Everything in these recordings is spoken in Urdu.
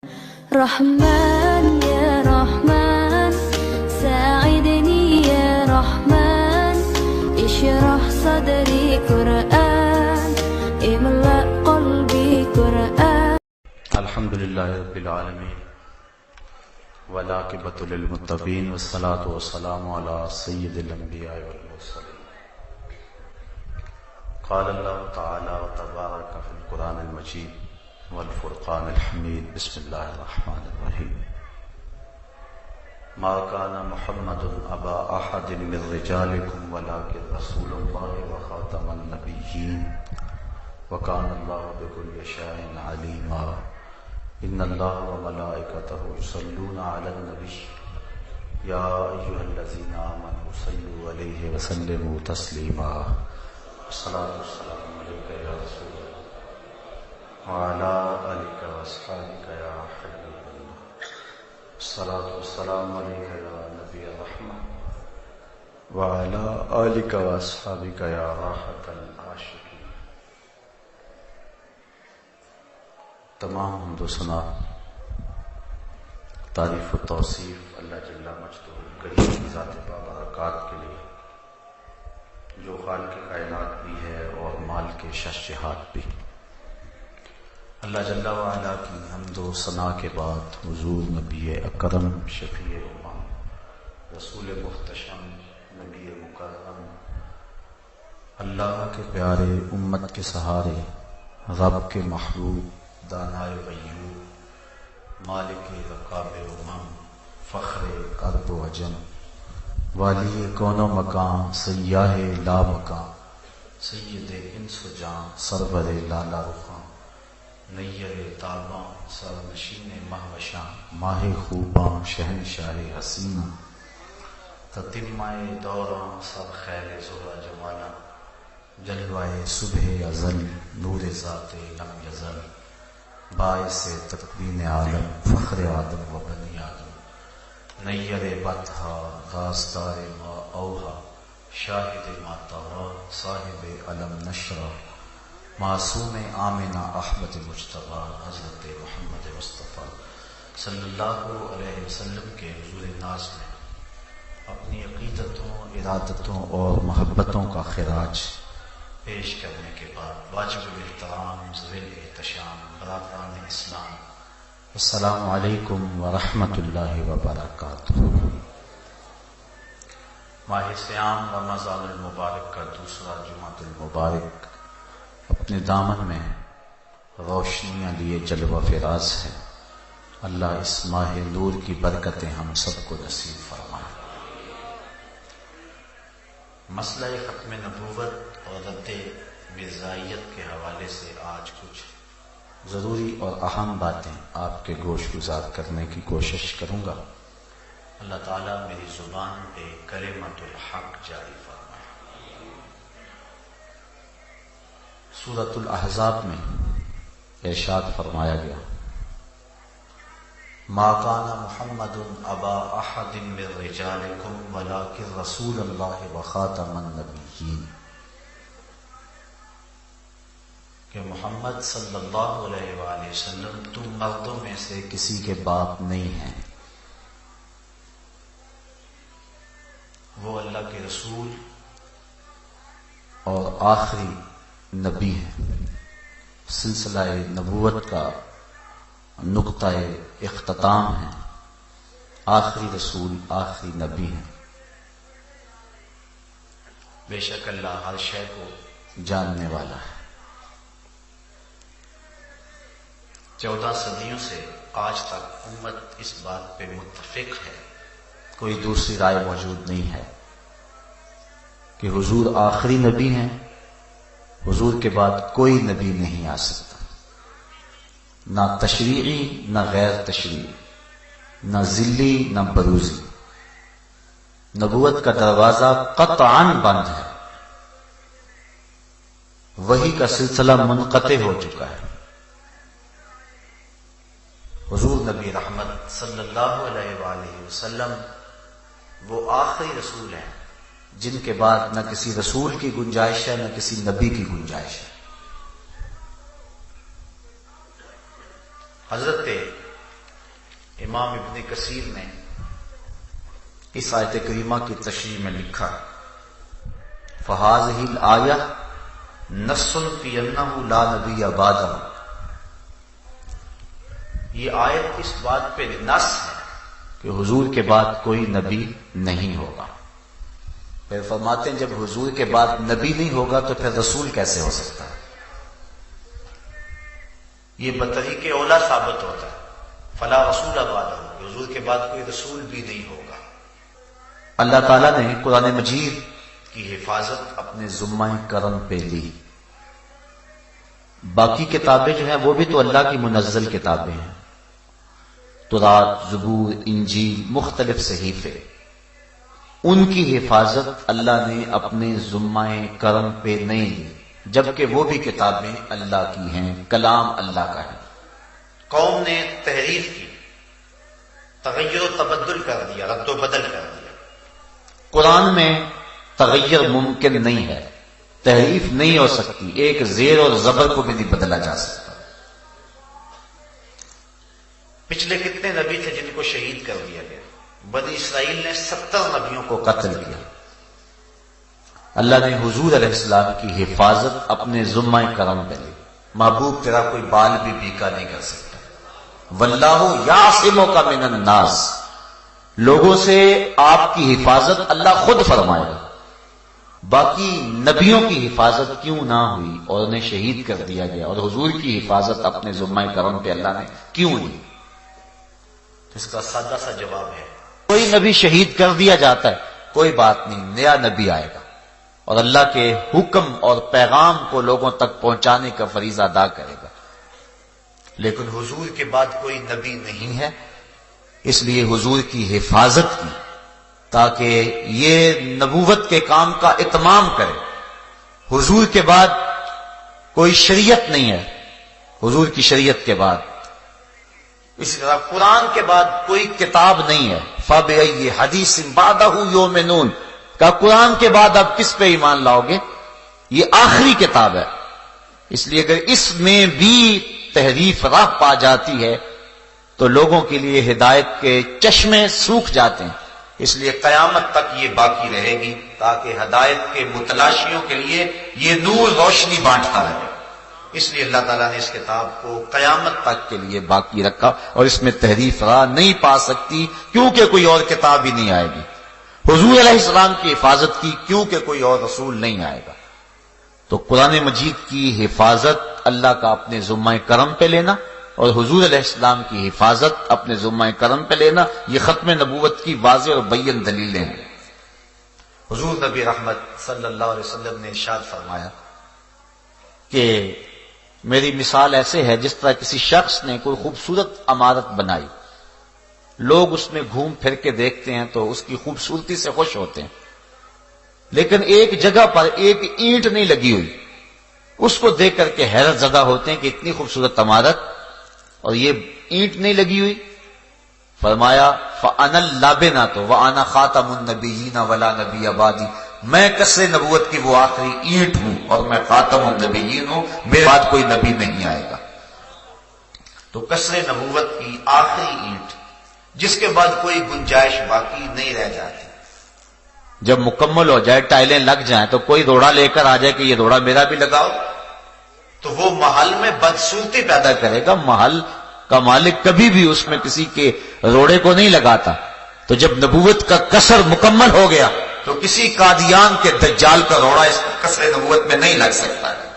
رحمن يا رحمن ساعدني يا رحمن اشرح صدري قرآن املأ قلبي قرآن. الحمد لله رب العالمين والعاقبة للمتقين والصلاة والسلام على سيد الأنبياء والمرسلين. قال الله تعالى وتبارك في القرآن المجيد والفرقان الحميد. بسم الله الرحمن الرحيم. ما كان محمد أبا أحد من رجالكم ولكن رسول الله وخاتم النبيين وكان الله بكل شيء عليما. إن الله وملائكته يصلون على النبي يا أيها الذين آمنوا صلوا عليه وسلموا تسليما. الصلاة والسلام عليك يا رسول الله وعلى آلك وأصحابك يا حبيب الله. الصلاة والسلام عليك يا نبي الرحمة وعلى آلك وأصحابك يا راحة العاشقين. تمام حمد و ثنا تعریف و توصیف اللہ جل مجدہ الکریم کی ذات بابرکات کے لیے جو خالق کائنات بھی ہے اور مال کے شہنشاہ بھی. اللہ جل وعلا کی حمد و ثنا کے بعد حضور نبی اکرم شفیع امم رسول محتشم نبی مکرم اللہ کے پیارے امت کے سہارے رب کے محبوب دانائے غیور مالک رقاب امم فخر عرب و عجم والی کون و مکان سیاہ لا مکان سید انس و جان سرور لالا رخان نیر تاباں سرنشین مہوشاں ماہ خوباں شہنشاہ حسینہ تتمہ دوراں سر خیل زہرہ جمالا جلوائے صبح ازل نور ذات لم یزل باعث تکوین عالم فخر آدم و بنی آدم نیر بطحا راستار ما اوہا شاہد ما طغا صاحب علم نشرہ معصوم آمنہ احمد مجتبیٰ حضرت محمد مصطفیٰ صلی اللہ علیہ وسلم کے حضور ناز میں اپنی عقیدتوں ارادتوں اور محبتوں کا خراج پیش کرنے کے بعد واجب الاحترام ذویل احتشام برادران اسلام السلام علیکم ورحمۃ اللہ وبرکاتہ. ماہ صیام رمضان المبارک کا دوسرا جمعۃ المبارک اپنے دامن میں روشنیاں لیے جلوہ فراز ہے. اللہ اس ماہ نور کی برکتیں ہم سب کو نصیب فرمائے. مسئلہ ختم نبوت اور رد مرزائیت کے حوالے سے آج کچھ ضروری اور اہم باتیں آپ کے گوش گزار کرنے کی کوشش کروں گا. اللہ تعالیٰ میری زبان پہ کلمۃ الحق جاری فرمائے. سورۃ الاحزاب میں ارشاد فرمایا گیا ما کان محمد ابا احد من رجالکم ولکن رسول اللہ وخاتم النبیین کہ محمد صلی اللہ علیہ وآلہ وسلم تم مردوں میں سے کسی کے باپ نہیں ہیں، وہ اللہ کے رسول اور آخری نبی ہیں. سلسلہ نبوت کا نقطہ اختتام ہے. آخری رسول آخری نبی ہیں. بے شک اللہ ہر شے کو جاننے والا ہے. 14 صدیوں سے آج تک امت اس بات پہ متفق ہے، کوئی دوسری رائے موجود نہیں ہے کہ حضور آخری نبی ہیں. حضور کے بعد کوئی نبی نہیں آ سکتا، نہ تشریعی نہ غیر تشریعی، نہ ذلی نہ بروزی. نبوت کا دروازہ قطعاً بند ہے. وحی کا سلسلہ منقطع ہو چکا ہے. حضور نبی رحمت صلی اللہ علیہ وآلہ وسلم وہ آخری رسول ہیں جن کے بعد نہ کسی رسول کی گنجائش ہے نہ کسی نبی کی گنجائش ہے. حضرت امام ابن کثیر نے اس آیت کریمہ کی تشریح میں لکھا فَهَذِهِ الْآيَةُ نَصٌّ فِي أَنَّهُ لَا نَبِيَّ بَعْدَهُ، یہ آیت اس بات پہ نص ہے کہ حضور کے بعد کوئی نبی نہیں ہوگا۔ پھر فرماتے ہیں جب حضور کے بعد نبی نہیں ہوگا تو پھر رسول کیسے ہو سکتا ہے؟ یہ بطریق اولا ثابت ہوتا ہے فلا رسول بعدہ، حضور کے بعد کوئی رسول بھی نہیں ہوگا۔ اللہ تعالیٰ نے قرآن مجید کی حفاظت اپنے ذمہ کرم پہ لی۔ باقی کتابیں جو ہیں وہ بھی تو اللہ کی منزل کتابیں ہیں، تورات، زبور، انجیل، مختلف صحیفے، ان کی حفاظت اللہ نے اپنے ذمہ کرم پہ نہیں لی، جبکہ وہ بھی کتابیں اللہ کی ہیں، کلام اللہ کا ہے۔ قوم نے تحریف کی، تغیر و تبدل کر دیا، رد و بدل کر دیا۔ قرآن میں تغیر ممکن نہیں ہے، تحریف نہیں ہو سکتی، ایک زیر اور زبر کو بھی نہیں بدلا جا سکتا۔ پچھلے کتنے نبی تھے جن کو شہید کر دیا گیا؟ بنی اسرائیل نے 70 نبیوں کو قتل کیا۔ اللہ نے حضور علیہ السلام کی حفاظت اپنے ذمہ کرم پہ لی۔ محبوب تیرا کوئی بال بھی بیکا نہیں کر سکتا۔ واللہ یعصمک من الناس، لوگوں سے آپ کی حفاظت اللہ خود فرمائے گا۔ باقی نبیوں کی حفاظت کیوں نہ ہوئی اور انہیں شہید کر دیا گیا، اور حضور کی حفاظت اپنے ذمہ کرم پہ اللہ نے کیوں لی؟ اس کا سادہ سا جواب ہے، کوئی نبی شہید کر دیا جاتا ہے، کوئی بات نہیں، نیا نبی آئے گا اور اللہ کے حکم اور پیغام کو لوگوں تک پہنچانے کا فریضہ ادا کرے گا۔ لیکن حضور کے بعد کوئی نبی نہیں ہے، اس لیے حضور کی حفاظت کی تاکہ یہ نبوت کے کام کا اتمام کرے۔ حضور کے بعد کوئی شریعت نہیں ہے، حضور کی شریعت کے بعد۔ اسی طرح قرآن کے بعد کوئی کتاب نہیں ہے۔ فَبِأَيِّ حَدِيثٍ بَعْدَهُ يُؤْمِنُونَ، کہ قرآن کے بعد اب کس پہ ایمان لاؤ گے؟ یہ آخری کتاب ہے، اس لیے اگر اس میں بھی تحریف راہ پا جاتی ہے تو لوگوں کے لیے ہدایت کے چشمے سوکھ جاتے ہیں۔ اس لیے قیامت تک یہ باقی رہے گی تاکہ ہدایت کے متلاشیوں کے لیے یہ نور روشنی بانٹتا رہے۔ اس لیے اللہ تعالیٰ نے اس کتاب کو قیامت تک کے لیے باقی رکھا، اور اس میں تحریف راہ نہیں پا سکتی کیونکہ کوئی اور کتاب ہی نہیں آئے گی۔ حضور علیہ السلام کی حفاظت کی کیونکہ کوئی اور رسول نہیں آئے گا۔ تو قرآن مجید کی حفاظت اللہ کا اپنے ذمہ کرم پہ لینا اور حضور علیہ السلام کی حفاظت اپنے ذمہ کرم پہ لینا، یہ ختم نبوت کی واضح اور بین دلیلیں ہیں۔ حضور نبی رحمت صلی اللہ علیہ وسلم نے ارشاد فرمایا کہ میری مثال ایسے ہے جس طرح کسی شخص نے کوئی خوبصورت عمارت بنائی، لوگ اس میں گھوم پھر کے دیکھتے ہیں تو اس کی خوبصورتی سے خوش ہوتے ہیں، لیکن ایک جگہ پر ایک اینٹ نہیں لگی ہوئی، اس کو دیکھ کر کے حیرت زدہ ہوتے ہیں کہ اتنی خوبصورت عمارت اور یہ اینٹ نہیں لگی ہوئی۔ فرمایا فَأَنَا اللَّابِنَةُ وَأَنَا خَاتَمُ النَّبِيِّينَ وَلَا نَبِيَّ بَعْدِي، میں کسر نبوت کی وہ آخری اینٹ ہوں اور میں خاتم النبیین ہوں، میرے بعد کوئی نبی نہیں آئے گا۔ تو کسر نبوت کی آخری اینٹ جس کے بعد کوئی گنجائش باقی نہیں رہ جاتی، جب مکمل ہو جائے، ٹائلیں لگ جائیں تو کوئی روڑا لے کر آ جائے کہ یہ روڑا میرا بھی لگاؤ، تو وہ محل میں بدصورتی پیدا کرے گا۔ محل کا مالک کبھی بھی اس میں کسی کے روڑے کو نہیں لگاتا۔ تو جب نبوت کا کسر مکمل ہو گیا تو کسی قادیان کے دجال کا روڑا اس کسر نبوت میں نہیں لگ سکتا ہے۔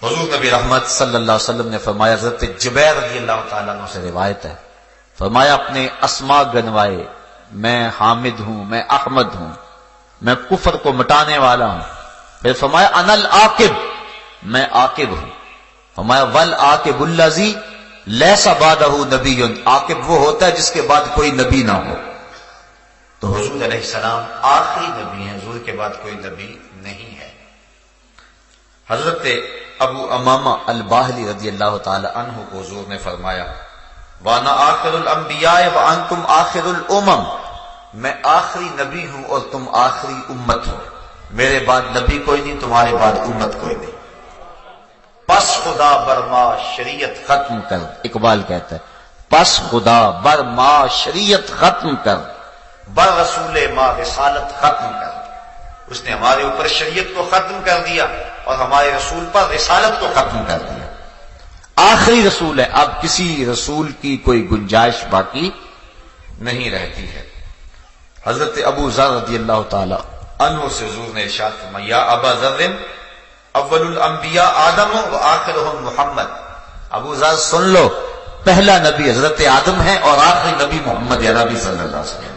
حضور نبی رحمت صلی اللہ علیہ وسلم نے فرمایا، حضرت جبیر رضی اللہ تعالیٰ عنہ سے روایت ہے، فرمایا اپنے اسماء گنوائے، میں حامد ہوں، میں احمد ہوں، میں کفر کو مٹانے والا ہوں۔ پھر فرمایا انا العاقب، میں عاقب ہوں۔ فرمایا والعاقب الذی لیس بعدہ نبی، عاقب وہ ہوتا ہے جس کے بعد کوئی نبی نہ ہو۔ تو حضور علیہ السلام آخری نبی ہیں، حضور کے بعد کوئی نبی نہیں ہے۔ حضرت ابو امامہ الباہلی رضی اللہ تعالی عنہ کو حضور نے فرمایا وَأَنَا آخِرُ الْأَنْبِيَاءِ وَأَنْتُمْ آخِرُ الْأُمَمِ، میں آخری نبی ہوں اور تم آخری امت ہو، میرے بعد نبی کوئی نہیں، تمہارے بعد امت کوئی نہیں۔ پس خدا برما شریعت ختم کر، اقبال کہتا ہے پس خدا بر ما شریعت ختم کر، بر رسول ما رسالت ختم کر. اس نے ہمارے اوپر شریعت کو ختم کر دیا اور ہمارے رسول پر رسالت کو ختم کر دیا. آخری رسول ہے، اب کسی رسول کی کوئی گنجائش باقی نہیں رہتی ہے. حضرت ابو ذر رضی اللہ تعالی عنہ سے حضور نے ارشاد فرمایا یا ابا ذر اول الانبیاء آدم و آخرهم محمد. ابو ذر سن لو، پہلا نبی حضرت آدم ہے اور آخری نبی محمد عربی صلی اللہ علیہ وسلم.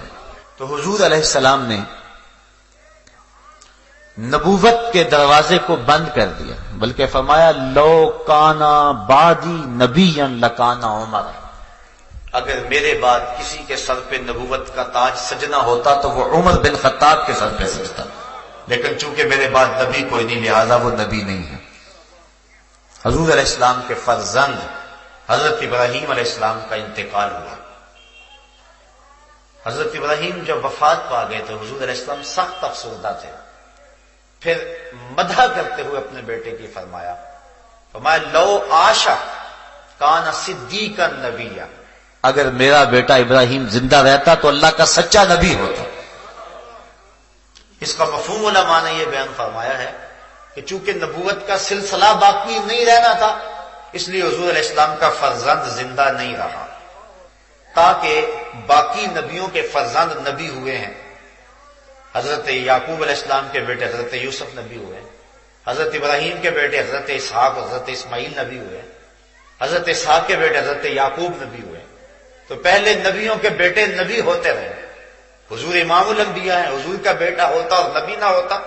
تو حضور علیہ السلام نے نبوت کے دروازے کو بند کر دیا، بلکہ فرمایا لو کانا بعدی نبیا لکانا عمر. اگر میرے بعد کسی کے سر پہ نبوت کا تاج سجنا ہوتا تو وہ عمر بن خطاب کے سر پہ سجتا، لیکن چونکہ میرے بعد نبی کوئی نہیں لہذا وہ نبی نہیں ہے. حضور علیہ السلام کے فرزند حضرت ابراہیم علیہ السلام کا انتقال ہوا. حضرت ابراہیم جب وفات پا گئے تو حضور علیہ السلام سخت افسردہ تھے. پھر مدح کرتے ہوئے اپنے بیٹے کی فرمایا لو آشا کان صدیقا نبیا. اگر میرا بیٹا ابراہیم زندہ رہتا تو اللہ کا سچا نبی ہوتا. اس کا مفہوم علماء نے یہ بیان فرمایا ہے کہ چونکہ نبوت کا سلسلہ باقی نہیں رہنا تھا اس لیے حضور علیہ السلام کا فرزند زندہ نہیں رہا، تاکہ باقی نبیوں کے فرزند نبی ہوئے ہیں. حضرت یعقوب علیہ السلام کے بیٹے حضرت یوسف نبی ہوئے، حضرت ابراہیم کے بیٹے حضرت اسحاق حضرت اسماعیل نبی ہوئے، حضرت اسحاق کے بیٹے حضرت یعقوب نبی ہوئے. تو پہلے نبیوں کے بیٹے نبی ہوتے رہے. حضور امام الانبیاء ہیں، حضور کا بیٹا ہوتا اور نبی نہ ہوتا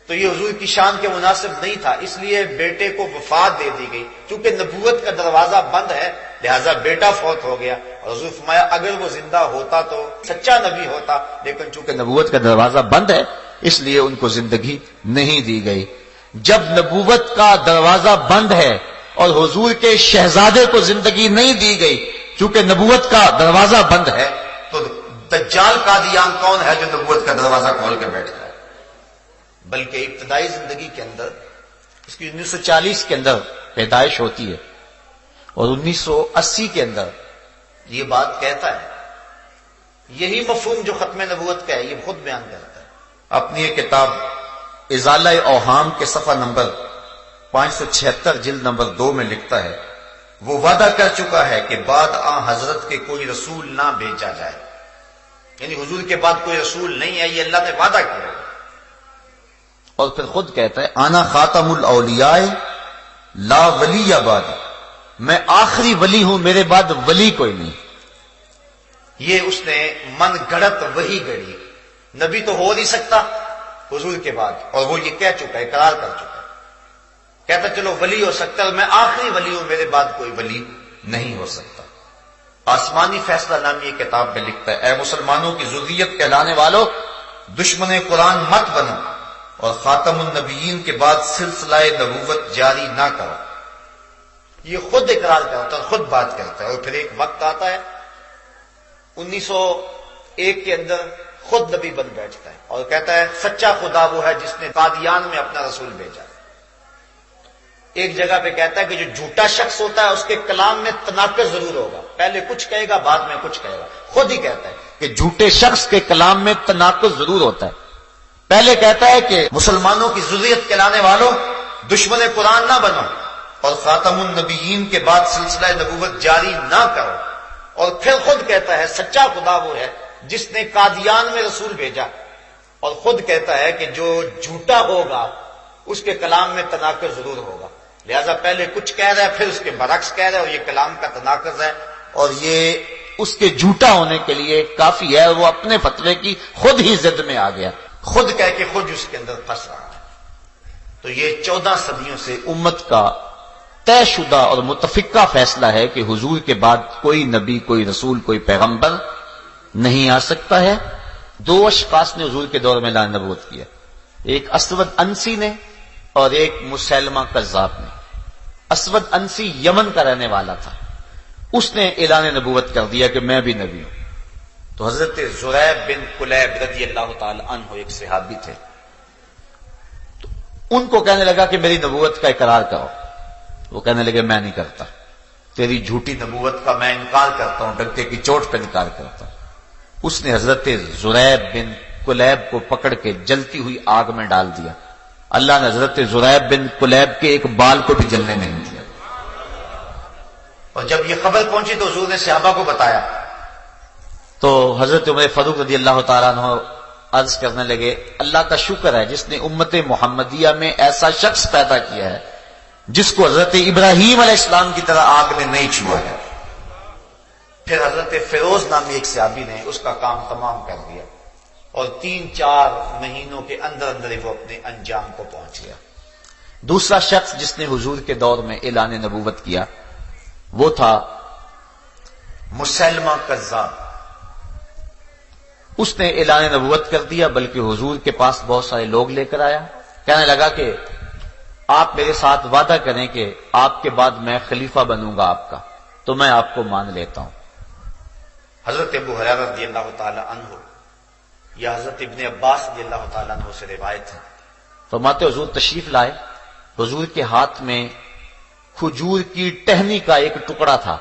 تو یہ حضور کی شان کے مناسب نہیں تھا، اس لیے بیٹے کو وفات دے دی گئی. چونکہ نبوت کا دروازہ بند ہے لہذا بیٹا فوت ہو گیا، اور حضور فرمایا اگر وہ زندہ ہوتا تو سچا نبی ہوتا، لیکن چونکہ نبوت کا دروازہ بند ہے اس لیے ان کو زندگی نہیں دی گئی. جب نبوت کا دروازہ بند ہے اور حضور کے شہزادے کو زندگی نہیں دی گئی چونکہ نبوت کا دروازہ بند ہے، تو دجال قادیان کون ہے جو نبوت کا دروازہ کھول کے بیٹھ جائے؟ بلکہ ابتدائی زندگی کے اندر اس کی 1940 کے اندر پیدائش ہوتی ہے اور 1980 کے اندر یہ بات کہتا ہے. یہی مفہوم جو ختم نبوت کا ہے یہ خود بیان کرتا ہے. اپنی یہ کتاب ازالہ اوہام کے صفحہ نمبر 576 جلد نمبر 2 میں لکھتا ہے وہ وعدہ کر چکا ہے کہ بعد حضرت کے کوئی رسول نہ بھیجا جائے، یعنی حضور کے بعد کوئی رسول نہیں ہے، یہ اللہ نے وعدہ کیا ہے. اور پھر خود کہتا ہے انا خاتم الاولیاء لا ولی بعد، میں آخری ولی ہوں میرے بعد ولی کوئی نہیں. یہ اس نے من گھڑت وہی گڑی. نبی تو ہو نہیں سکتا حضور کے بعد، اور وہ یہ کہہ چکا ہے، اقرار کر چکا ہے. کہتا چلو ولی ہو سکتا ہے، میں آخری ولی ہوں میرے بعد کوئی ولی نہیں ہو سکتا. آسمانی فیصلہ نامی یہ کتاب میں لکھتا ہے اے مسلمانوں کی ذریت کہلانے والوں، دشمن قرآن مت بنو اور خاتم النبیین کے بعد سلسلہ نبوت جاری نہ کرو. یہ خود اقرار کرتا ہے، خود بات کرتا ہے. اور پھر ایک وقت آتا ہے 1901 کے اندر خود نبی بن بیٹھتا ہے اور کہتا ہے سچا خدا وہ ہے جس نے قادیان میں اپنا رسول بھیجا. ایک جگہ پہ کہتا ہے کہ جو جھوٹا شخص ہوتا ہے اس کے کلام میں تناقض ضرور ہوگا، پہلے کچھ کہے گا بعد میں کچھ کہے گا. خود ہی کہتا ہے کہ جھوٹے شخص کے کلام میں تناقض ضرور ہوتا ہے. پہلے کہتا ہے کہ مسلمانوں کی ذریت کہلانے والوں، دشمن قرآن نہ بنو اور خاتم النبیین کے بعد سلسلہ نبوت جاری نہ کرو. اور پھر خود کہتا ہے سچا خدا وہ ہے جس نے قادیان میں رسول بھیجا، اور خود کہتا ہے کہ جو جھوٹا ہوگا اس کے کلام میں تناقض ضرور ہوگا. لہذا پہلے کچھ کہہ رہا ہے پھر اس کے برعکس کہہ رہا ہے، اور یہ کلام کا تناقض ہے. اور یہ اس کے جھوٹا ہونے کے لیے کافی ہے، وہ اپنے فتوے کی خود ہی ضد میں آ گیا، خود کہہ کے خود اس کے اندر پھنس رہا ہے. تو یہ 14 صدیوں سے امت کا طے شدہ اور متفقہ فیصلہ ہے کہ حضور کے بعد کوئی نبی، کوئی رسول، کوئی پیغمبر نہیں آ سکتا ہے. 2 اشخاص نے حضور کے دور میں اعلان نبوت کیا، ایک اسود انسی نے اور ایک مسلمہ کذاب نے. اسود انسی یمن کا رہنے والا تھا، اس نے اعلان نبوت کر دیا کہ میں بھی نبی ہوں. تو حضرت زریب بن کلیب رضی اللہ تعالی عنہ ایک صحابی تھے. تو ان کو کہنے لگا کہ میری نبوت کا اقرار کرو. وہ کہنے لگے میں نہیں کرتا، تیری جھوٹی نبوت کا میں انکار کرتا ہوں، ڈنکے کی چوٹ پہ انکار کرتا ہوں۔ اس نے حضرت زریب بن کلیب کو پکڑ کے جلتی ہوئی آگ میں ڈال دیا۔ اللہ نے حضرت زریب بن کلیب کے ایک بال کو بھی جلنے نہیں دیا۔ اور جب یہ خبر پہنچی تو حضور نے صحابہ کو بتایا تو حضرت عمر فاروق رضی اللہ تعالیٰ عنہ عرض کرنے لگے اللہ کا شکر ہے جس نے امت محمدیہ میں ایسا شخص پیدا کیا ہے جس کو حضرت ابراہیم علیہ السلام کی طرح آگ نے نہیں چھوا ہے۔ پھر حضرت فیروز نامی ایک صحابی نے اس کا کام تمام کر دیا اور 3-4 مہینوں کے اندر اندر ہی وہ اپنے انجام کو پہنچ گیا۔ دوسرا شخص جس نے حضور کے دور میں اعلان نبوت کیا وہ تھا مسیلمہ کذاب۔ اس نے اعلان نبوت کر دیا بلکہ حضور کے پاس بہت سارے لوگ لے کر آیا، کہنے لگا کہ آپ میرے ساتھ وعدہ کریں کہ آپ کے بعد میں خلیفہ بنوں گا آپ کا، تو میں آپ کو مان لیتا ہوں۔ حضرت ابو ہریرہ رضی اللہ تعالی عنہ یا حضرت ابن عباس رضی اللہ تعالی عنہ سے روایت ہے، فرماتے حضور تشریف لائے، حضور کے ہاتھ میں کھجور کی ٹہنی کا ایک ٹکڑا تھا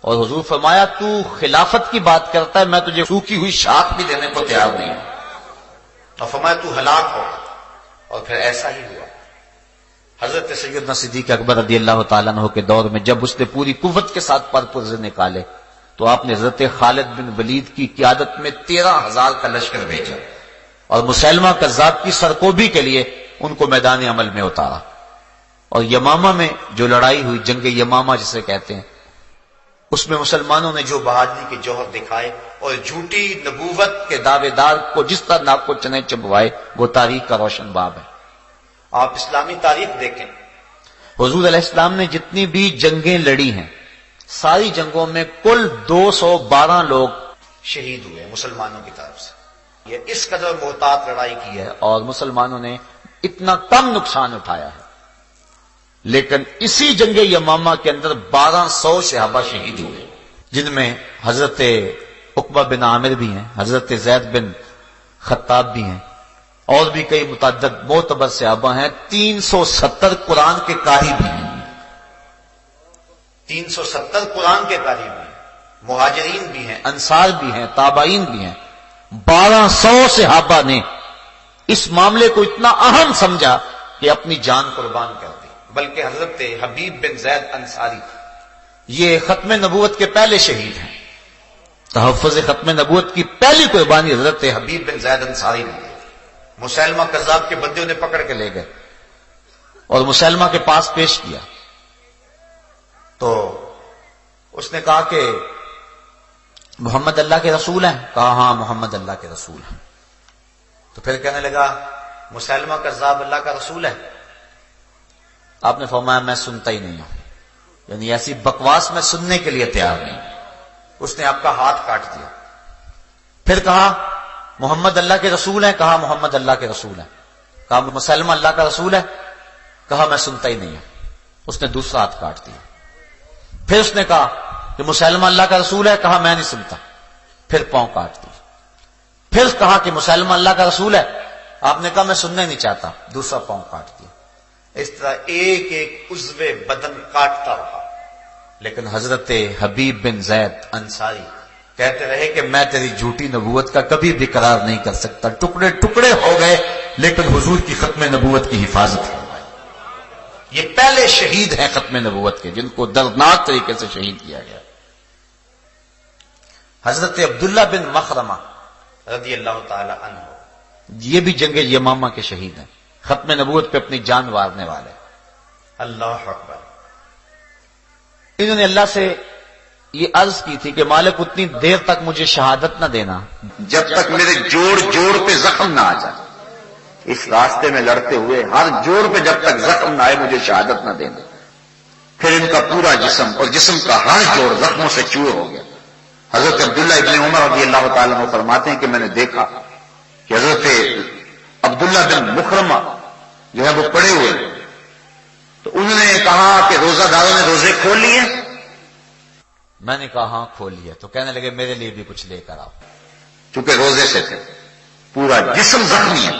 اور حضور فرمایا تو خلافت کی بات کرتا ہے، میں تجھے سوکھی ہوئی شاخ بھی دینے کو تیار نہیں ہوں، اور فرمایا تو ہلاک ہو، اور پھر ایسا ہی ہوا۔ حضرت سیدنا صدیق اکبر رضی اللہ تعالیٰ عنہ کے دور میں جب اس نے پوری قوت کے ساتھ پر پرزے نکالے تو آپ نے حضرت خالد بن ولید کی قیادت میں 13,000 کا لشکر بھیجا اور مسیلمہ کذاب کی سرکوبی کے لیے ان کو میدان عمل میں اتارا، اور یمامہ میں جو لڑائی ہوئی، جنگ یمامہ جسے کہتے ہیں، اس میں مسلمانوں نے جو بہادری کے جوہر دکھائے اور جھوٹی نبوت کے دعوے دار کو جس طرح ناک کو چنے چبوائے، وہ تاریخ کا روشن باب ہے۔ آپ اسلامی تاریخ دیکھیں، حضور علیہ السلام نے جتنی بھی جنگیں لڑی ہیں ساری جنگوں میں کل 212 لوگ شہید ہوئے مسلمانوں کی طرف سے۔ یہ اس قدر محتاط لڑائی کی ہے اور مسلمانوں نے اتنا کم نقصان اٹھایا ہے، لیکن اسی جنگ یمامہ کے اندر 1200 صحابہ شہید ہوئے، جن میں حضرت عقبہ بن عامر بھی ہیں، حضرت زید بن خطاب بھی ہیں، اور بھی کئی متعدد معتبر صحابہ ہیں۔ 370 قرآن کے قاری بھی ہیں، 370 قرآن کے قاری بھی ہیں، مہاجرین بھی ہیں، انصار بھی ہیں، تابعین بھی ہیں۔ 1200 صحابہ نے اس معاملے کو اتنا اہم سمجھا کہ اپنی جان قربان کر دی، بلکہ حضرت حبیب بن زید انصاری یہ ختم نبوت کے پہلے شہید ہیں۔ تحفظ ختم نبوت کی پہلی قربانی حضرت حبیب بن زید انصاری نے دی۔ مسیلمہ کذاب کے بندے انہیں پکڑ کے لے گئے اور مسیلمہ کے پاس پیش کیا تو اس نے کہا کہ محمد اللہ کے رسول ہیں؟ کہا ہاں محمد اللہ کے رسول ہیں۔ تو پھر کہنے لگا مسیلمہ کذاب اللہ کا رسول ہے؟ آپ نے فرمایا میں سنتا ہی نہیں ہوں، یعنی ایسی بکواس میں سننے کے لیے تیار نہیں۔ اس نے آپ کا ہاتھ کاٹ دیا۔ پھر کہا محمد اللہ کے رسول ہیں؟ کہا محمد اللہ کے رسول ہیں۔ کہا مسلمہ اللہ کا رسول ہے؟ کہا میں سنتا ہی نہیں ہوں۔ اس نے دوسرا ہاتھ کاٹ دیا۔ پھر اس نے کہا کہ مسلمہ اللہ کا رسول ہے؟ کہا میں نہیں سنتا۔ پھر پاؤں کاٹ دی۔ پھر کہا کہ مسلمہ اللہ کا رسول ہے؟ آپ نے کہا میں سننا ہی نہیں چاہتا۔ دوسرا پاؤں کاٹ دیا۔ اس طرح ایک ایک عضو بدن کاٹتا رہا، لیکن حضرت حبیب بن زید انصاری کہتے رہے کہ میں تیری جھوٹی نبوت کا کبھی بھی قرار نہیں کر سکتا۔ ٹکڑے ٹکڑے ہو گئے لیکن حضور کی ختم نبوت کی حفاظت ہو گئی۔ یہ پہلے شہید ہیں ختم نبوت کے، جن کو دردناک طریقے سے شہید کیا گیا۔ حضرت عبداللہ بن مخرمہ رضی اللہ تعالی عنہ یہ بھی جنگ یمامہ کے شہید ہیں، ختم نبوت پہ اپنی جان وارنے والے۔ اللہ اکبر۔ انہوں نے اللہ سے یہ عرض کی تھی کہ مالک اتنی دیر تک مجھے شہادت نہ دینا جب تک میرے جوڑ پہ زخم نہ آ جائے، اس راستے میں لڑتے ہوئے ہر جوڑ پہ جب تک زخم نہ آئے مجھے شہادت نہ دینا۔ پھر ان کا پورا جسم اور جسم کا ہر جوڑ زخموں سے چور ہو گیا۔ حضرت عبداللہ ابن عمر رضی اللہ تعالیٰ عنہ فرماتے ہیں کہ میں نے دیکھا کہ حضرت عبداللہ بن مخرمہ جو ہے وہ پڑے ہوئے، تو انہوں نے کہا کہ روزہ داروں نے روزے کھول لیے؟ میں نے کہا ہاں کھول لیا۔ تو کہنے لگے میرے لیے بھی کچھ لے کر آؤ۔ چونکہ روزے سے تھے، پورا جسم زخمی ہے،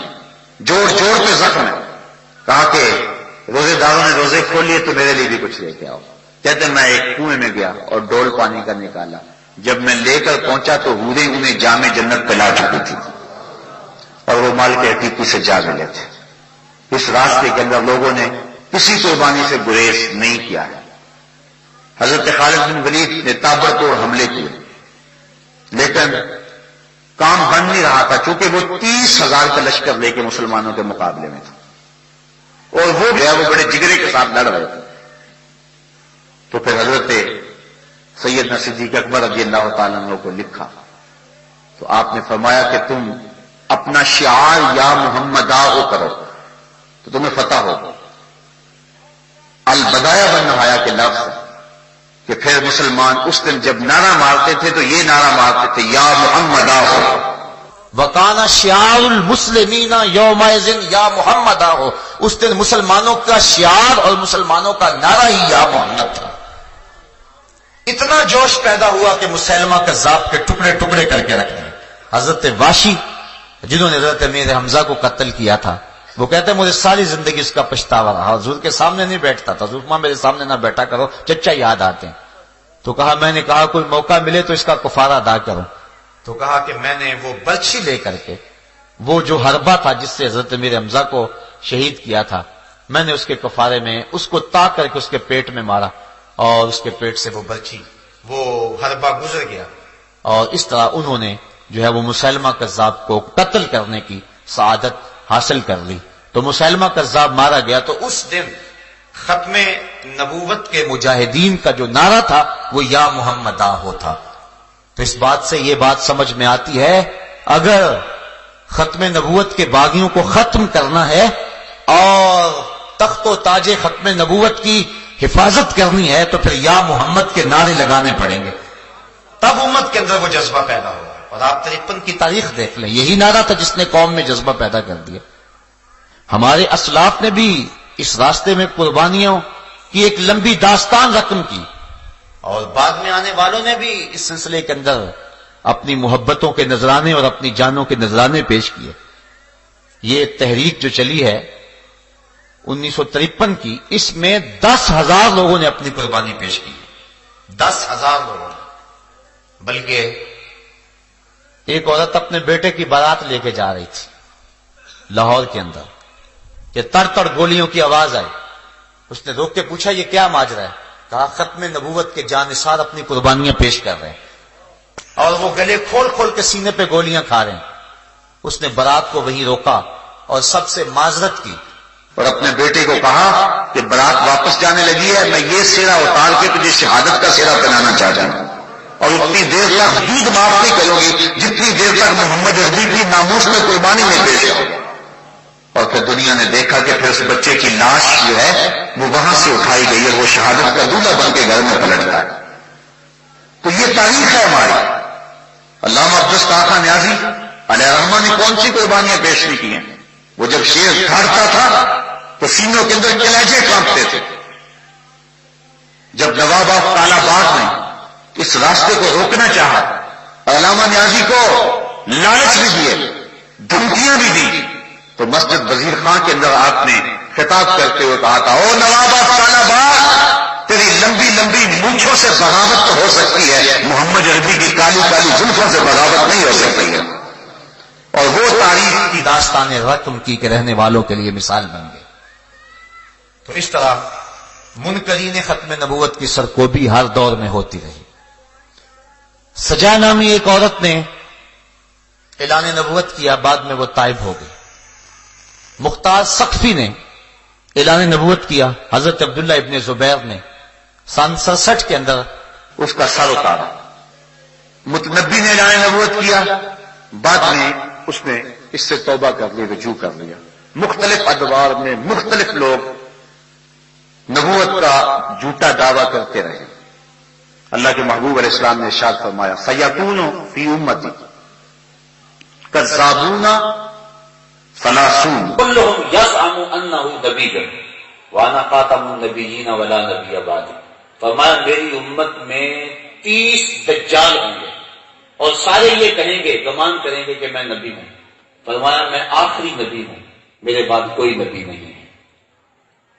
جوڑ پہ زخم ہے۔ کہا کہ روزے داروں نے روزے کھول لیے تو میرے لیے بھی کچھ لے کے آؤ. کہتے میں ایک کنویں میں گیا اور ڈول پانی کا نکالا. جب میں لے کر پہنچا تو حوریں انہیں جام جنت پلا چکی تھی اور وہ مال کے حقیقی سے جا ملے تھے. اس راستے کے اندر لوگوں نے کسی قربانی سے گریز نہیں کیا ہے. حضرت خالد بن ولید نے تابڑ توڑ حملے کیے لیکن کام بن نہیں رہا تھا چونکہ وہ 30,000 کا لشکر لے کے مسلمانوں کے مقابلے میں تھا اور وہ بڑے جگرے کے ساتھ لڑ رہے تھے. تو پھر حضرت سیدنا صدیق اکبر رضی اللہ تعالیٰ عنہ کو لکھا تو آپ نے فرمایا کہ تم اپنا شعار یا محمدہ ہو کرو تو تمہیں فتح ہو. البدایہ بن نہایا کے لفظ کہ پھر مسلمان اس دن جب نعرہ مارتے تھے تو یہ نعرہ مارتے تھے یا محمدہ ہو. وکانا شعار المسلمین یومئذ یا محمد ہو. اس دن مسلمانوں کا شعار اور مسلمانوں کا نعرہ ہی یا محمد تھا. اتنا جوش پیدا ہوا کہ مسلمہ کذاب کے ٹکڑے ٹکڑے کر کے رکھ دیے. حضرت واشی جنہوں نے حضرت امیر حمزہ کو قتل کیا تھا وہ کہتے ہیں مجھے ساری زندگی اس کا پچھتاوا رہا. حضور کے سامنے نہیں بیٹھتا تھا. حضور میرے سامنے نہ بیٹھا کرو چچا یاد آتے ہیں. تو کہا میں نے کہا کوئی موقع ملے تو اس کا کفارہ ادا کروں. تو کہا کہ میں نے وہ برچھی لے کر کے وہ جو حربہ تھا جس سے حضرت امیر حمزہ کو شہید کیا تھا میں نے اس کے کفارے میں اس کو تاک کر کے اس کے پیٹ میں مارا اور اس کے پیٹ سے وہ برچھی وہ حربہ گزر گیا اور اس طرح انہوں نے جو ہے وہ مسلمہ کذاب کو قتل کرنے کی سعادت حاصل کر لی. تو مسلمہ کذاب مارا گیا. تو اس دن ختم نبوت کے مجاہدین کا جو نعرہ تھا وہ یا محمدہ ہو تھا. تو اس بات سے یہ بات سمجھ میں آتی ہے اگر ختم نبوت کے باغیوں کو ختم کرنا ہے اور تخت و تاج ختم نبوت کی حفاظت کرنی ہے تو پھر یا محمد کے نعرے لگانے پڑیں گے. تب امت کے اندر وہ جذبہ پیدا ہوگا. اور آپ 53 کی تاریخ دیکھ لیں یہی نعرہ تھا جس نے قوم میں جذبہ پیدا کر دیا. ہمارے اسلاف نے بھی اس راستے میں قربانیوں کی ایک لمبی داستان رقم کی اور بعد میں آنے والوں نے بھی اس سلسلے کے اندر اپنی محبتوں کے نذرانے اور اپنی جانوں کے نذرانے پیش کیے. یہ تحریک جو چلی ہے 1953 کی اس میں 10,000 لوگوں نے اپنی قربانی پیش کی. 10,000 لوگوں نے. بلکہ ایک عورت اپنے بیٹے کی بارات لے کے جا رہی تھی لاہور کے اندر کہ تڑ تڑ گولیوں کی آواز آئی. اس نے روک کے پوچھا یہ کیا ماجرا ہے؟ کہا ختم نبوت کے جانثار اپنی قربانیاں پیش کر رہے ہیں اور وہ گلے کھول کھول کے سینے پہ گولیاں کھا رہے ہیں. اس نے بارات کو وہیں روکا اور سب سے معذرت کی اور اپنے بیٹے کو کہا کہ بارات واپس جانے لگی ہے میں یہ سیرا اتار کے تجھے شہادت کا سیرا پہنانا چاہتا ہوں اور اتنی دیر تک دودھ معاف نہیں کروں گی جتنی دیر تک محمد عربی کی ناموس میں قربانی نہیں پیش ہو. اور پھر دنیا نے دیکھا کہ پھر اس بچے کی لاش جو ہے وہ وہاں سے اٹھائی گئی ہے وہ شہادت کا دولہا بن کے گھر میں پلٹتا ہے. تو یہ تاریخ ہے ہماری. علامہ عبدالستار خان نیازی علیہ الرحمہ نے کون سی قربانیاں پیش نہیں کی ہیں؟ وہ جب شیر دھاڑتا تھا تو سینوں کے اندر کلیجے کانپتے تھے. جب نواب آف کالا باغ نے اس راستے کو روکنا چاہا علامہ نیازی کو لالچ بھی دیے دھمکیاں بھی دی تو مسجد وزیر خان کے اندر آپ نے خطاب کرتے ہوئے کہا تھا او نواب آف کالا باغ تیری لمبی لمبی مونچھوں سے بغاوت تو ہو سکتی ہے محمد عربی کی کالی کالی زلفوں سے بغاوت نہیں ہو سکتی ہے. اور وہ تاریخ کی داستان رقم کی کہ رہنے والوں کے لیے مثال بن گئی. تو اس طرح منکرین ختم نبوت کی سرکوبی ہر دور میں ہوتی رہی. سجا نامی ایک عورت نے اعلان نبوت کیا بعد میں وہ طائب ہو گئی. مختار سقفی نے اعلان نبوت کیا. حضرت عبداللہ ابن زبیر نے سن 67 کے اندر اس کا سر اتارا. متنبی نے اعلان نبوت کیا بعد میں اس نے اس سے توبہ کر لی رجوع کر لیا. مختلف ادوار میں مختلف لوگ نبوت کا جھوٹا دعویٰ کرتے رہے. اللہ کے محبوب علیہ السلام نے ارشاد فرمایا سیکون فی امتی کذابون ثلاثون كلهم يزعم انه نبی وانا خاتم النبیین ولا نبی بعد. فرمایا میری امت میں 30 دجال ہوں گے اور سارے یہ کہیں گے گمان کریں گے کہ میں نبی ہوں. فرمایا میں آخری نبی ہوں میرے بعد کوئی نبی نہیں ہے.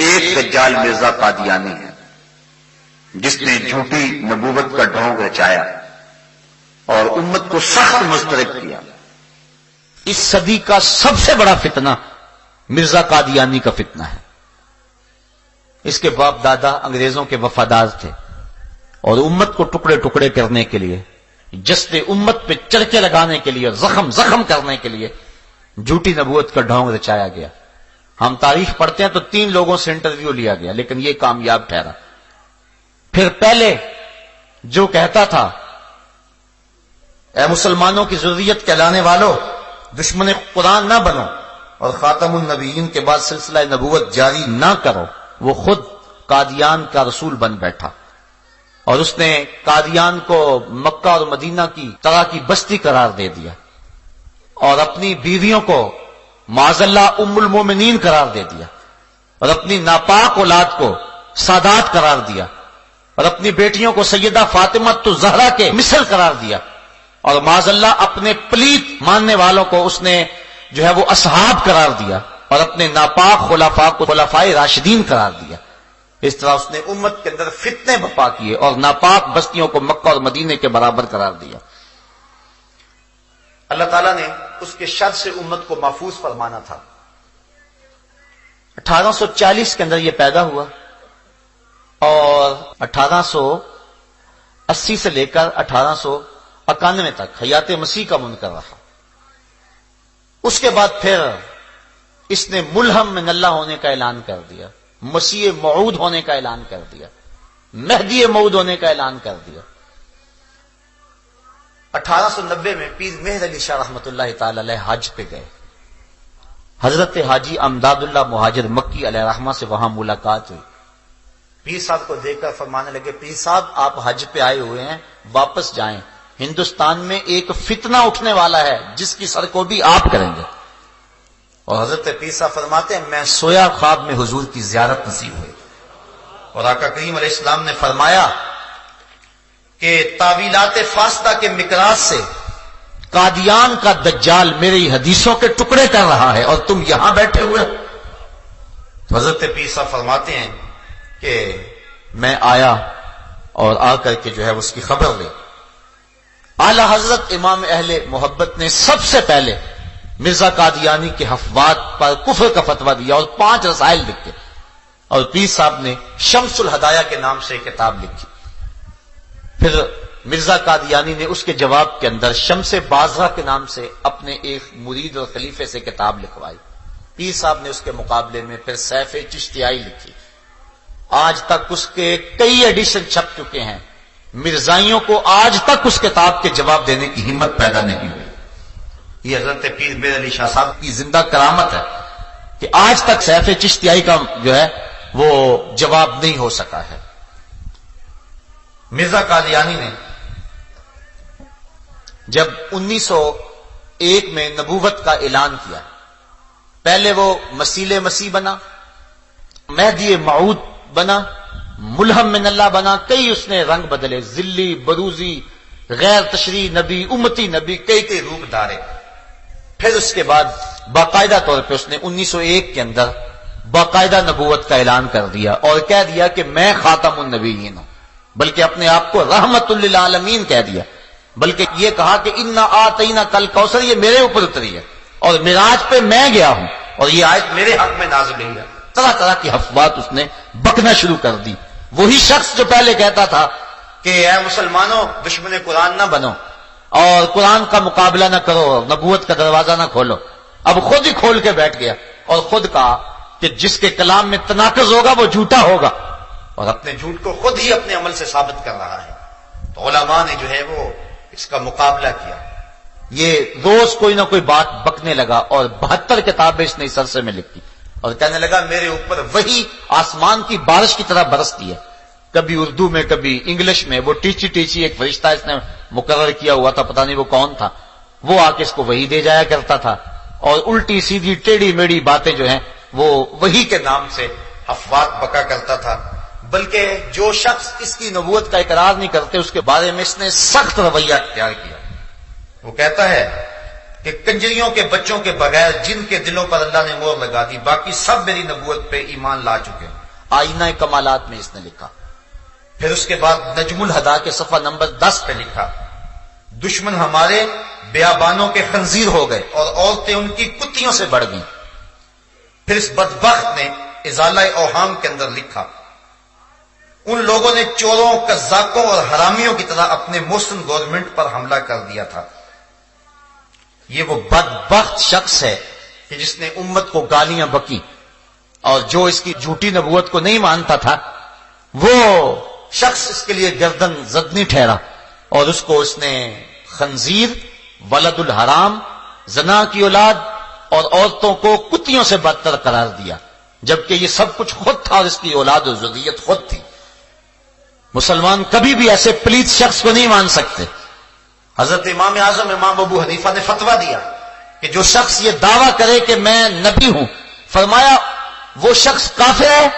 ایک دجال مرزا قادیانی ہے جس نے جھوٹی نبوت کا ڈھونگ رچایا اور امت کو سخت مسترد کیا. اس صدی کا سب سے بڑا فتنہ مرزا قادیانی کا فتنہ ہے. اس کے باپ دادا انگریزوں کے وفادار تھے اور امت کو ٹکڑے ٹکڑے کرنے کے لیے، جسد امت پہ چرکے لگانے کے لیے، زخم کرنے کے لیے جھوٹی نبوت کا ڈھونگ رچایا گیا. ہم تاریخ پڑھتے ہیں تو 3 لوگوں سے انٹرویو لیا گیا لیکن یہ کامیاب ٹھہرا. پھر پہلے جو کہتا تھا اے مسلمانوں کی ضروریت کہلانے والوں، دشمن قرآن نہ بنو اور خاتم النبیین کے بعد سلسلہ نبوت جاری نہ کرو، وہ خود قادیان کا رسول بن بیٹھا اور اس نے قادیان کو مکہ اور مدینہ کی طرح کی بستی قرار دے دیا اور اپنی بیویوں کو معاذ اللہ ام المومنین قرار دے دیا اور اپنی ناپاک اولاد کو سادات قرار دیا اور اپنی بیٹیوں کو سیدہ فاطمہ الزہرا کے مثل قرار دیا اور معاذ اللہ اپنے پلیت ماننے والوں کو اس نے جو ہے وہ اصحاب قرار دیا اور اپنے ناپاک خلفاء کو خلفائے راشدین قرار دیا. اس طرح اس نے امت کے اندر فتنے بپا کیے اور ناپاک بستیوں کو مکہ اور مدینے کے برابر قرار دیا. اللہ تعالیٰ نے اس کے شر سے امت کو محفوظ فرمانا تھا. 1840 کے اندر یہ پیدا ہوا اور 1880 سے لے کر 1891 تک حیات مسیح کا منکر رہا. اس کے بعد پھر اس نے ملہم من اللہ ہونے کا اعلان کر دیا، مسیح موعود ہونے کا اعلان کر دیا، مہدی موعود ہونے کا اعلان کر دیا. 1890 میں پیر مہر علی شاہ رحمۃ اللہ تعالی علیہ حج پہ گئے. حضرت حاجی امداد اللہ مہاجر مکی علیہ رحمہ سے وہاں ملاقات ہوئی. پیر صاحب کو دیکھ کر فرمانے لگے پیر صاحب آپ حج پہ آئے ہوئے ہیں، واپس جائیں، ہندوستان میں ایک فتنہ اٹھنے والا ہے جس کی سر کو بھی آپ کریں گے. اور حضرت پیر صاحب فرماتے ہیں میں سویا خواب میں حضور کی زیارت نصیب ہوئی اور آقا کریم علیہ السلام نے فرمایا کہ تعویلات فاسدہ کے مقراض سے قادیان کا دجال میری حدیثوں کے ٹکڑے کر رہا ہے اور تم یہاں بیٹھے ہوئے. تو حضرت پیر صاحب فرماتے ہیں کہ میں آیا اور آ کر کے جو ہے اس کی خبر لے. اعلی حضرت امام اہل محبت نے سب سے پہلے مرزا قادیانی کے حفوات پر کفر کا فتویٰ دیا اور 5 رسائل لکھے اور پیر صاحب نے شمس الہدایہ کے نام سے ایک کتاب لکھی. پھر مرزا قادیانی نے اس کے جواب کے اندر شمس بازرہ کے نام سے اپنے ایک مرید اور خلیفے سے کتاب لکھوائی. پیر صاحب نے اس کے مقابلے میں پھر سیف چشتیائی لکھی. آج تک اس کے کئی ایڈیشن چھپ چکے ہیں. مرزائیوں کو آج تک اس کتاب کے جواب دینے کی ہمت پیدا نہیں ہوئی. یہ حضرت پیر میر علی شاہ صاحب کی زندہ کرامت ہے کہ آج تک سیف چشتیائی کا جو ہے وہ جواب نہیں ہو سکا ہے. مرزا قادیانی نے جب 1901 میں نبوت کا اعلان کیا، پہلے وہ مسیل مسیح بنا، مہدی موعود بنا، ملہم من اللہ بنا، کئی اس نے رنگ بدلے، ذلی، بروزی، غیر تشریح نبی، امتی نبی، کئی روپ دھارے. پھر اس کے بعد باقاعدہ طور پہ اس نے 1901 کے اندر باقاعدہ نبوت کا اعلان کر دیا اور کہہ دیا کہ میں خاتم النبیین ہوں، بلکہ اپنے آپ کو رحمت للعالمین کہہ دیا، بلکہ یہ کہا کہ انا آتینا کل کوثر یہ میرے اوپر اتری ہے اور معراج پہ میں گیا ہوں اور یہ آیت میرے حق میں نازل ہوئی ہے. طرح طرح کی حفوات اس نے بکنا شروع کر دی. وہی شخص جو پہلے کہتا تھا کہ اے مسلمانوں دشمن قرآن نہ بنو اور قرآن کا مقابلہ نہ کرو، نبوت کا دروازہ نہ کھولو، اب خود ہی کھول کے بیٹھ گیا اور خود کہا کہ جس کے کلام میں تناقض ہوگا وہ جھوٹا ہوگا اور اپنے جھوٹ کو خود ہی اپنے عمل سے ثابت کر رہا ہے. تو علماء نے جو ہے وہ اس کا مقابلہ کیا. یہ روز کوئی نہ کوئی بات بکنے لگا اور 72 کتابیں اس نے اس عرصے میں لکھی اور کہنے لگا میرے اوپر وہی آسمان کی بارش کی طرح برستی ہے، کبھی اردو میں کبھی انگلش میں. وہ ٹیچی ایک فرشتہ اس نے مقرر کیا ہوا تھا، پتہ نہیں وہ کون تھا، وہ آ کے اس کو وہی دے جایا کرتا تھا اور الٹی سیدھی ٹیڑھی میڑھی باتیں جو ہیں وہ وہی کے نام سے افوات بکا کرتا تھا. بلکہ جو شخص اس کی نبوت کا اقرار نہیں کرتے اس کے بارے میں اس نے سخت رویہ اختیار کیا. وہ کہتا ہے کہ کنجریوں کے بچوں کے بغیر جن کے دلوں پر اللہ نے مہر لگا دی، باقی سب میری نبوت پہ ایمان لا چکے ہیں۔ آئینہ کمالات میں اس نے لکھا۔ پھر اس کے بعد نجم الہدا کے صفحہ نمبر 10 پہ لکھا، دشمن ہمارے بیابانوں کے خنزیر ہو گئے اور عورتیں ان کی کتیوں سے بڑھ گئیں۔ پھر اس بدبخت نے ازالہ اوہام کے اندر لکھا، ان لوگوں نے چوروں، قزاقوں اور حرامیوں کی طرح اپنے مسلم گورنمنٹ پر حملہ کر دیا تھا۔ یہ وہ بدبخت شخص ہے کہ جس نے امت کو گالیاں بکی، اور جو اس کی جھوٹی نبوت کو نہیں مانتا تھا وہ شخص اس کے لیے گردن زدنی ٹھہرا، اور اس کو اس نے خنزیر، ولد الحرام، زنا کی اولاد اور عورتوں کو کتیوں سے بدتر قرار دیا، جبکہ یہ سب کچھ خود تھا اور اس کی اولاد و ذریت خود تھی۔ مسلمان کبھی بھی ایسے پلیت شخص کو نہیں مان سکتے۔ حضرت امام اعظم امام ابو حنیفہ نے فتویٰ دیا کہ جو شخص یہ دعویٰ کرے کہ میں نبی ہوں، فرمایا وہ شخص کافر ہے،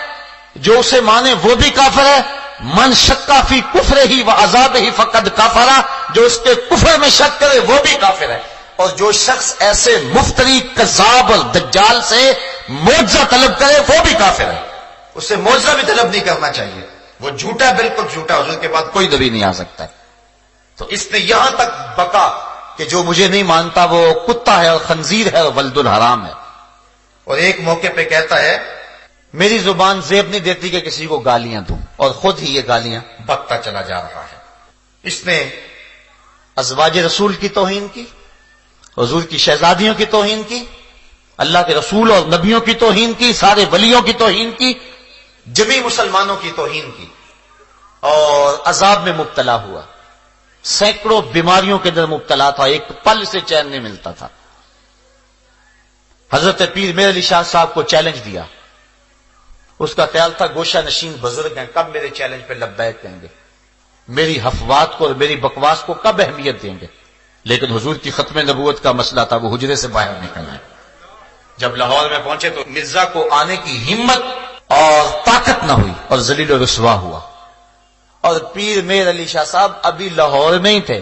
جو اسے مانے وہ بھی کافر ہے۔ من شکا فی کفر ہی و عذاب ہی فقد کافرا، جو اس کے کفر میں شک کرے وہ بھی کافر ہے۔ اور جو شخص ایسے مفتری، کذاب اور دجال سے معجزہ طلب کرے وہ بھی کافر ہے۔ اسے معجزہ بھی طلب نہیں کرنا چاہیے، وہ جھوٹا ہے، بالکل جھوٹا، حضور کے بعد کوئی نبی نہیں آ سکتا ہے۔ تو اس نے یہاں تک بکا کہ جو مجھے نہیں مانتا وہ کتا ہے اور خنزیر ہے اور ولد الحرام ہے۔ اور ایک موقع پہ کہتا ہے میری زبان زیب نہیں دیتی کہ کسی کو گالیاں دوں، اور خود ہی یہ گالیاں بکتا چلا جا رہا ہے۔ اس نے ازواج رسول کی توہین کی، حضور کی شہزادیوں کی توہین کی، اللہ کے رسول اور نبیوں کی توہین کی، سارے ولیوں کی توہین کی، جمی مسلمانوں کی توہین کی، اور عذاب میں مبتلا ہوا، سینکڑوں بیماریوں کے اندر مبتلا تھا، ایک پل سے چین نہیں ملتا تھا۔ حضرت پیر میر علی شاہ صاحب کو چیلنج دیا، اس کا خیال تھا گوشہ نشین بزرگ ہیں، کب میرے چیلنج پہ لبیک کہیں گے، میری حفوات کو اور میری بکواس کو کب اہمیت دیں گے، لیکن حضور کی ختم نبوت کا مسئلہ تھا، وہ حجرے سے باہر نکل آئے۔ جب لاہور میں پہنچے تو مرزا کو آنے کی ہمت اور طاقت نہ ہوئی اور ذلیل و رسوا ہوا، اور پیر میر علی شاہ صاحب ابھی لاہور میں ہی تھے،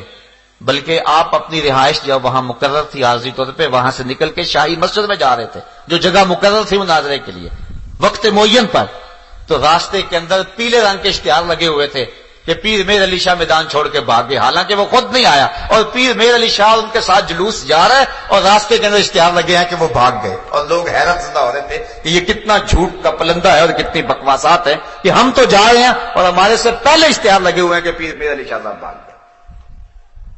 بلکہ آپ اپنی رہائش جب وہاں مقرر تھی عارضی طور پہ، وہاں سے نکل کے شاہی مسجد میں جا رہے تھے جو جگہ مقرر تھی مناظرے کے لیے وقت معین پر، تو راستے کے اندر پیلے رنگ کے اشتہار لگے ہوئے تھے کہ پیر میر علی شاہ میدان چھوڑ کے بھاگ گئے، حالانکہ وہ خود نہیں آیا، اور پیر میر علی شاہ ان کے ساتھ جلوس جا رہا ہے اور راستے کے اندر اشتہار لگے ہیں کہ وہ بھاگ گئے، اور لوگ حیرت زدہ ہو رہے تھے کہ یہ کتنا جھوٹ کا پلندہ ہے اور کتنی بکواسات ہیں کہ ہم تو جا رہے ہیں اور ہمارے سے پہلے اشتہار لگے ہوئے ہیں کہ پیر میر علی شاہ صاحب بھاگ گئے۔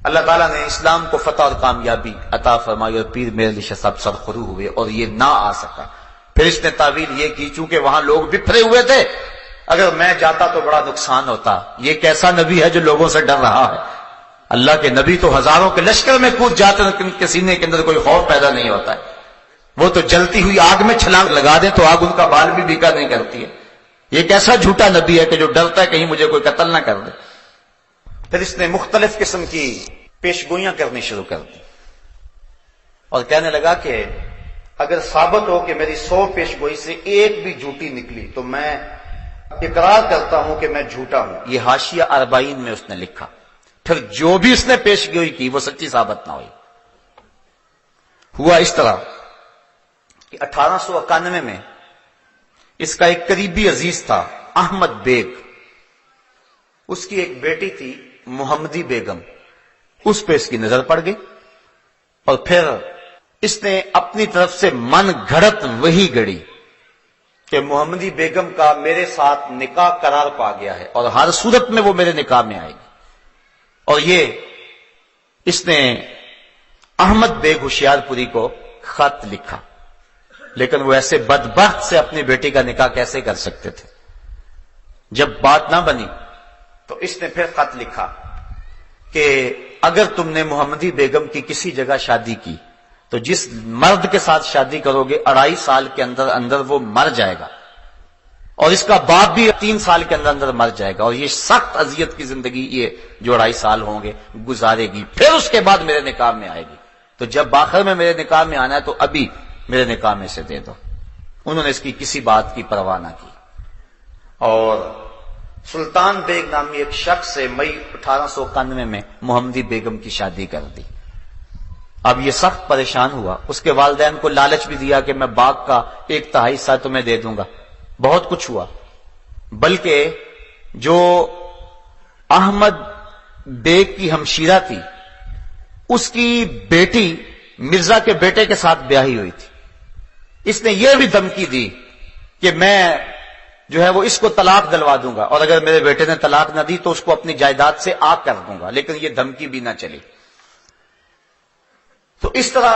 اللہ تعالیٰ نے اسلام کو فتح اور کامیابی عطا فرمائی اور پیر میر علی شاہ صاحب سرخرو ہوئے اور یہ نہ آ سکا۔ پھر اس نے تعویل یہ کی چونکہ وہاں لوگ بکھرے ہوئے تھے، اگر میں جاتا تو بڑا نقصان ہوتا، یہ کیسا نبی ہے جو لوگوں سے ڈر رہا ہے؟ اللہ کے نبی تو ہزاروں کے لشکر میں کود جاتے ہیں، ان کے سینے کے اندر کوئی خوف پیدا نہیں ہوتا ہے، وہ تو جلتی ہوئی آگ میں چھلانگ لگا دیں تو آگ ان کا بال بھی بیکا نہیں کرتی ہے۔ یہ کیسا جھوٹا نبی ہے کہ جو ڈرتا ہے کہیں مجھے کوئی قتل نہ کر دے۔ پھر اس نے مختلف قسم کی پیشگوئیاں کرنی شروع کر دی اور کہنے لگا کہ اگر ثابت ہو کہ میری 100 پیشگوئی سے ایک بھی جھوٹی نکلی تو میں اقرار کرتا ہوں کہ میں جھوٹا ہوں۔ یہ حاشیہ 40 میں اس نے لکھا۔ پھر جو بھی اس نے پیشگوئی کی وہ سچی ثابت نہ ہوئی۔ ہوا اس طرح کہ 1891 میں اس کا ایک قریبی عزیز تھا احمد بیگ، اس کی ایک بیٹی تھی محمدی بیگم، اس پہ اس کی نظر پڑ گئی اور پھر اس نے اپنی طرف سے من گھڑت وہی گڑی کہ محمدی بیگم کا میرے ساتھ نکاح قرار پا گیا ہے اور ہر صورت میں وہ میرے نکاح میں آئے گی، اور یہ اس نے احمد بیگ ہوشیار پوری کو خط لکھا، لیکن وہ ایسے بدبخت سے اپنی بیٹی کا نکاح کیسے کر سکتے تھے؟ جب بات نہ بنی تو اس نے پھر خط لکھا کہ اگر تم نے محمدی بیگم کی کسی جگہ شادی کی تو جس مرد کے ساتھ شادی کرو گے 2.5 سال کے اندر اندر وہ مر جائے گا، اور اس کا باپ بھی 3 سال کے اندر اندر مر جائے گا، اور یہ سخت اذیت کی زندگی یہ جو 2.5 سال ہوں گے گزارے گی، پھر اس کے بعد میرے نکاح میں آئے گی، تو جب آخر میں میرے نکاح میں آنا ہے تو ابھی میرے نکاح میں سے دے دو۔ انہوں نے اس کی کسی بات کی پرواہ نہ کی، اور سلطان بیگ نامی ایک شخص سے مئی 1891 میں محمدی بیگم کی شادی کر دی۔ اب یہ سخت پریشان ہوا. اس کے والدین کو لالچ بھی دیا کہ میں باغ کا 1/3 حصہ تمہیں دے دوں گا. بہت کچھ ہوا. بلکہ جو احمد بیگ کی ہمشیرہ تھی اس کی بیٹی مرزا کے بیٹے کے ساتھ بیاہی ہوئی تھی. اس نے یہ بھی دھمکی دی کہ میں جو ہے وہ اس کو طلاق دلوا دوں گا اور اگر میرے بیٹے نے طلاق نہ دی تو اس کو اپنی جائیداد سے آگ کر دوں گا. لیکن یہ دھمکی بھی نہ چلی. تو اس طرح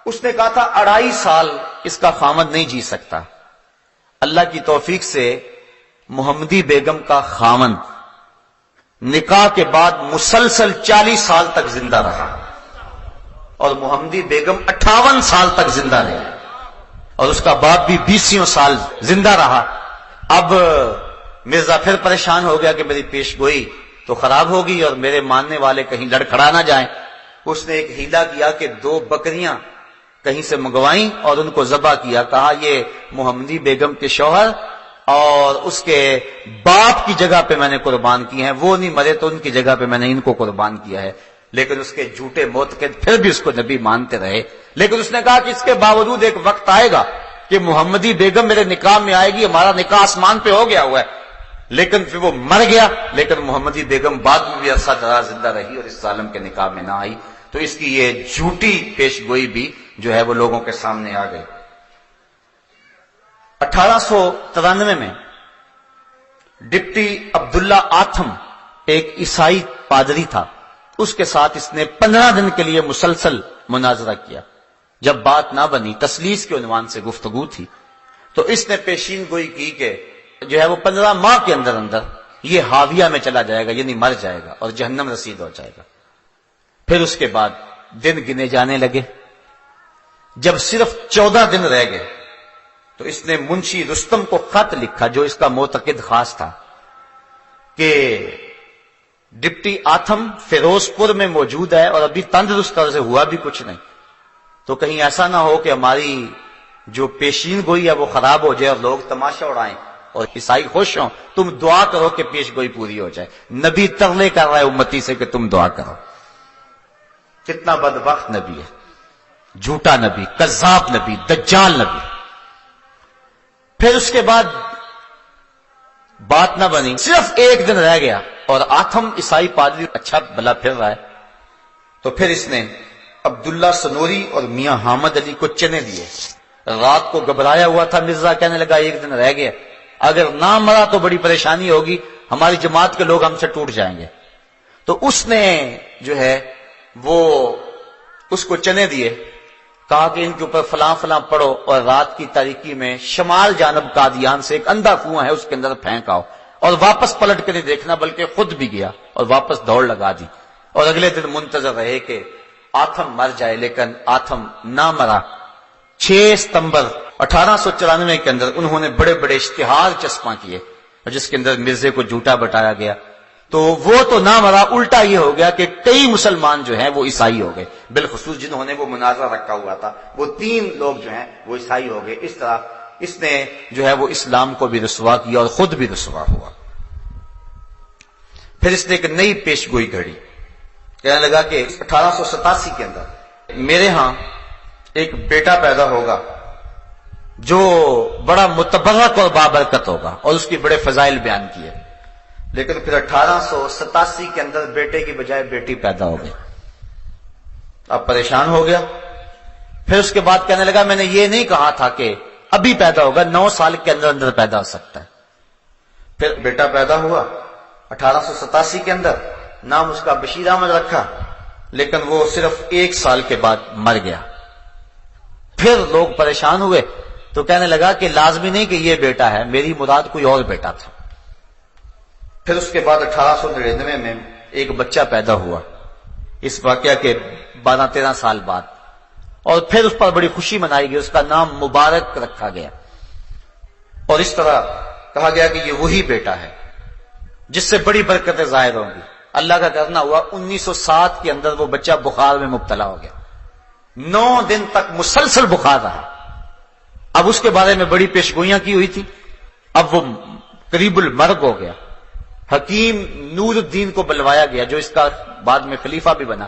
اس نے کہا تھا 2.5 سال اس کا خامد نہیں جی سکتا. اللہ کی توفیق سے محمدی بیگم کا خامند نکاح کے بعد مسلسل 40 سال تک زندہ رہا اور محمدی بیگم 58 سال تک زندہ رہی اور اس کا باپ بھی 20 سال زندہ رہا. اب مرزا پھر پریشان ہو گیا کہ میری پیش گوئی تو خراب ہوگی اور میرے ماننے والے کہیں لڑکھڑا نہ جائیں. اس نے ایک ہیلا کیا کہ 2 بکریاں کہیں سے منگوائیں اور ان کو ذبح کیا. کہا یہ محمدی بیگم کے شوہر اور اس کے باپ کی جگہ پہ میں نے قربان کی ہیں, وہ نہیں مرے تو ان کی جگہ پہ میں نے ان کو قربان کیا ہے. لیکن اس کے جھوٹے معتقد پھر بھی اس کو نبی مانتے رہے. لیکن اس نے کہا کہ اس کے باوجود ایک وقت آئے گا کہ محمدی بیگم میرے نکاح میں آئے گی, ہمارا نکاح آسمان پہ ہو گیا ہوا ہے. لیکن پھر وہ مر گیا. لیکن محمدی بیگم بعد میں بھی عرصہ دراز زندہ رہی اور اس ظالم کے نکاح میں نہ آئی. تو اس کی یہ جھوٹی پیش گوئی بھی جو ہے وہ لوگوں کے سامنے آ گئی. 1893 میں ڈپٹی عبداللہ آتھم ایک عیسائی پادری تھا, اس کے ساتھ اس نے 15 دن کے لیے مسلسل مناظرہ کیا. جب بات نہ بنی, تسلیس کے عنوان سے گفتگو تھی, تو اس نے پیشین گوئی کی کہ جو ہے وہ 15 ماہ کے اندر اندر یہ حاویہ میں چلا جائے گا, یعنی مر جائے گا اور جہنم رسید ہو جائے گا. پھر اس کے بعد دن گنے جانے لگے. جب صرف 14 دن رہ گئے تو اس نے منشی رستم کو خط لکھا جو اس کا معتقد خاص تھا کہ ڈپٹی آتھم فیروز پور میں موجود ہے اور ابھی تندرست طرح سے ہوا بھی کچھ نہیں, تو کہیں ایسا نہ ہو کہ ہماری جو پیشین گوئی ہے وہ خراب ہو جائے اور لوگ تماشا اڑائیں اور عیسائی خوش ہوں. تم دعا کرو کہ پیش گوئی پوری ہو جائے. نبی ترلے کر رہا ہے امتی سے کہ تم دعا کرو. کتنا بدبخت نبی ہے, جھوٹا نبی, کذاب نبی, دجال نبی. پھر اس کے بعد بات نہ بنی, صرف 1 دن رہ گیا اور آتھم عیسائی پادری اچھا بھلا پھر رہا ہے. تو پھر اس نے عبداللہ سنوری اور میاں حامد علی کو چنے دیے. رات کو گھبرایا ہوا تھا مرزا, کہنے لگا 1 دن رہ گیا, اگر نہ مرا تو بڑی پریشانی ہوگی, ہماری جماعت کے لوگ ہم سے ٹوٹ جائیں گے. تو اس نے جو ہے وہ اس کو چنے دیے, کہا کہ ان کے اوپر فلاں فلاں پڑھو اور رات کی تاریکی میں شمال جانب قادیان سے ایک اندھا کنواں ہے اس کے اندر پھینک آؤ. اور واپس پلٹ کے نہیں دیکھنا, بلکہ خود بھی گیا اور واپس دوڑ لگا دی. اور اگلے دن منتظر رہے کہ آتھم مر جائے, لیکن آتھم نہ مرا. 6 ستمبر 1894 کے اندر انہوں نے بڑے بڑے اشتہار چسپاں کیے جس کے اندر مرزے کو جھوٹا بتایا گیا. تو وہ تو نہ مرا, الٹا یہ ہو گیا کہ کئی مسلمان جو ہیں وہ عیسائی ہو گئے, بالخصوص جنہوں نے وہ مناظرہ رکھا ہوا تھا وہ 3 لوگ جو ہیں وہ عیسائی ہو گئے. اس طرح اس نے جو ہے وہ اسلام کو بھی رسوا کیا اور خود بھی رسوا ہوا. پھر اس نے ایک نئی پیش گوئی گھڑی, کہنے لگا کہ 1887 کے اندر میرے ہاں ایک بیٹا پیدا ہوگا جو بڑا متبرک اور بابرکت ہوگا, اور اس کی بڑے فضائل بیان کیے. لیکن پھر 1887 کے اندر بیٹے کی بجائے بیٹی پیدا ہو گئی. اب پریشان ہو گیا. پھر اس کے بعد کہنے لگا میں نے یہ نہیں کہا تھا کہ ابھی پیدا ہوگا, 9 سال کے اندر اندر پیدا ہو سکتا ہے. پھر بیٹا پیدا ہوا 1887 کے اندر, نام اس کا بشیر احمد رکھا, لیکن وہ صرف 1 سال کے بعد مر گیا. پھر لوگ پریشان ہوئے تو کہنے لگا کہ لازمی نہیں کہ یہ بیٹا ہے, میری مراد کوئی اور بیٹا تھا. پھر اس کے بعد 1899 میں ایک بچہ پیدا ہوا اس واقعہ کے 12-13 سال بعد, اور پھر اس پر بڑی خوشی منائی گئی, اس کا نام مبارک رکھا گیا. اور اس طرح کہا گیا کہ یہ وہی بیٹا ہے جس سے بڑی برکتیں ظاہر ہوں گی. اللہ کا کرنا ہوا 1907 کے اندر وہ بچہ بخار میں مبتلا ہو گیا. 9 دن تک مسلسل بخار رہا. اب اس کے بارے میں بڑی پیشگوئیاں کی ہوئی تھی, اب وہ قریب المرگ ہو گیا. حکیم نور الدین کو بلوایا گیا جو اس کا بعد میں خلیفہ بھی بنا.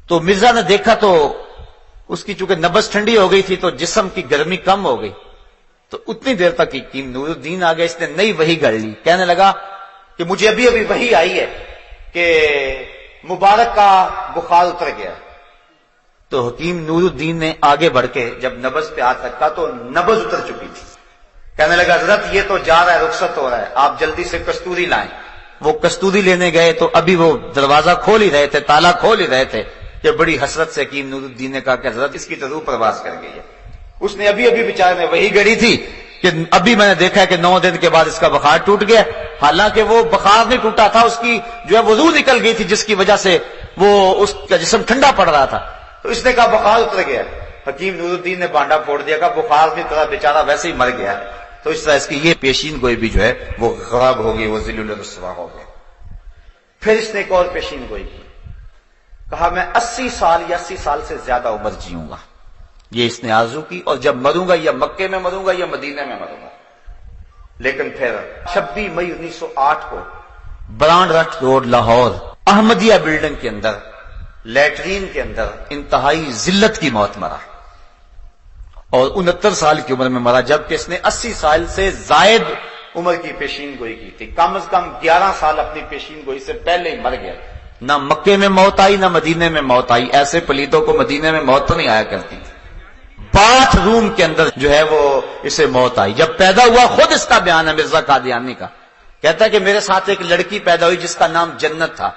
تو مرزا نے دیکھا تو اس کی چونکہ نبض ٹھنڈی ہو گئی تھی تو جسم کی گرمی کم ہو گئی، تو اتنی دیر تک حکیم نور الدین آ گیا، اس نے نئی وحی گڑھ لی، کہنے لگا کہ مجھے ابھی ابھی وحی آئی ہے کہ مبارک کا بخار اتر گیا۔ تو حکیم نور الدین نے آگے بڑھ کے جب نبض پہ ہاتھ رکھا تو نبض اتر چکی تھی۔ کہنے لگا حضرت یہ تو جا رہا ہے، رخصت ہو رہا ہے، آپ جلدی سے کستوری لائیں۔ وہ کستوری لینے گئے تو ابھی وہ دروازہ کھول ہی رہے تھے، تالا کھول ہی رہے تھے کہ بڑی حسرت سے حکیم نور الدین نے کہا کہ حضرت اس کی تو روح پرواز کر گئی ہے۔ اس نے ابھی ابھی بیچارے نے وہی گڑی تھی کہ ابھی میں نے دیکھا ہے کہ 9 دن کے بعد اس کا بخار ٹوٹ گیا، حالانکہ وہ بخار نہیں ٹوٹا تھا، اس کی جو ہے وہ روح نکل گئی تھی جس کی وجہ سے وہ اس کا جسم ٹھنڈا پڑ رہا تھا۔ تو اس نے کہا بخار اتر گیا۔ حکیم نور الدین نے بانڈا پھوڑ دیا، کہا بخار نہیں اترا، بیچارہ ویسے ہی مر گیا۔ تو اس طرح اس کی یہ پیشین گوئی بھی جو ہے وہ خراب ہو گئی، وہ ذلیل الرسوا ہو گیا۔ پھر اس نے ایک اور پیشین گوئی کی، کہا میں 80 سال یا 80 سال سے زیادہ عمر جیوں گا، یہ اس نے آرزو کی، اور جب مروں گا یا مکے میں مروں گا یا مدینے میں مروں گا۔ لیکن پھر 26 مئی 1908 کو برانڈ رٹ روڈ لاہور احمدیہ بلڈنگ کے اندر لیٹرین کے اندر انتہائی ذلت کی موت مرا، اور 69 سال کی عمر میں مرا، جبکہ اس نے 80 سال سے زائد عمر کی پیشین گوئی کی تھی۔ کم از کم 11 سال اپنی پیشین گوئی سے پہلے ہی مر گیا۔ نہ مکے میں موت آئی نہ مدینے میں موت آئی، ایسے پلیتوں کو مدینے میں موت تو نہیں آیا کرتی تھی۔ باتھ روم کے اندر جو ہے وہ اسے موت آئی۔ جب پیدا ہوا، خود اس کا بیان ہے مرزا قادیانی کا، کہتا ہے کہ میرے ساتھ ایک لڑکی پیدا ہوئی جس کا نام جنت تھا،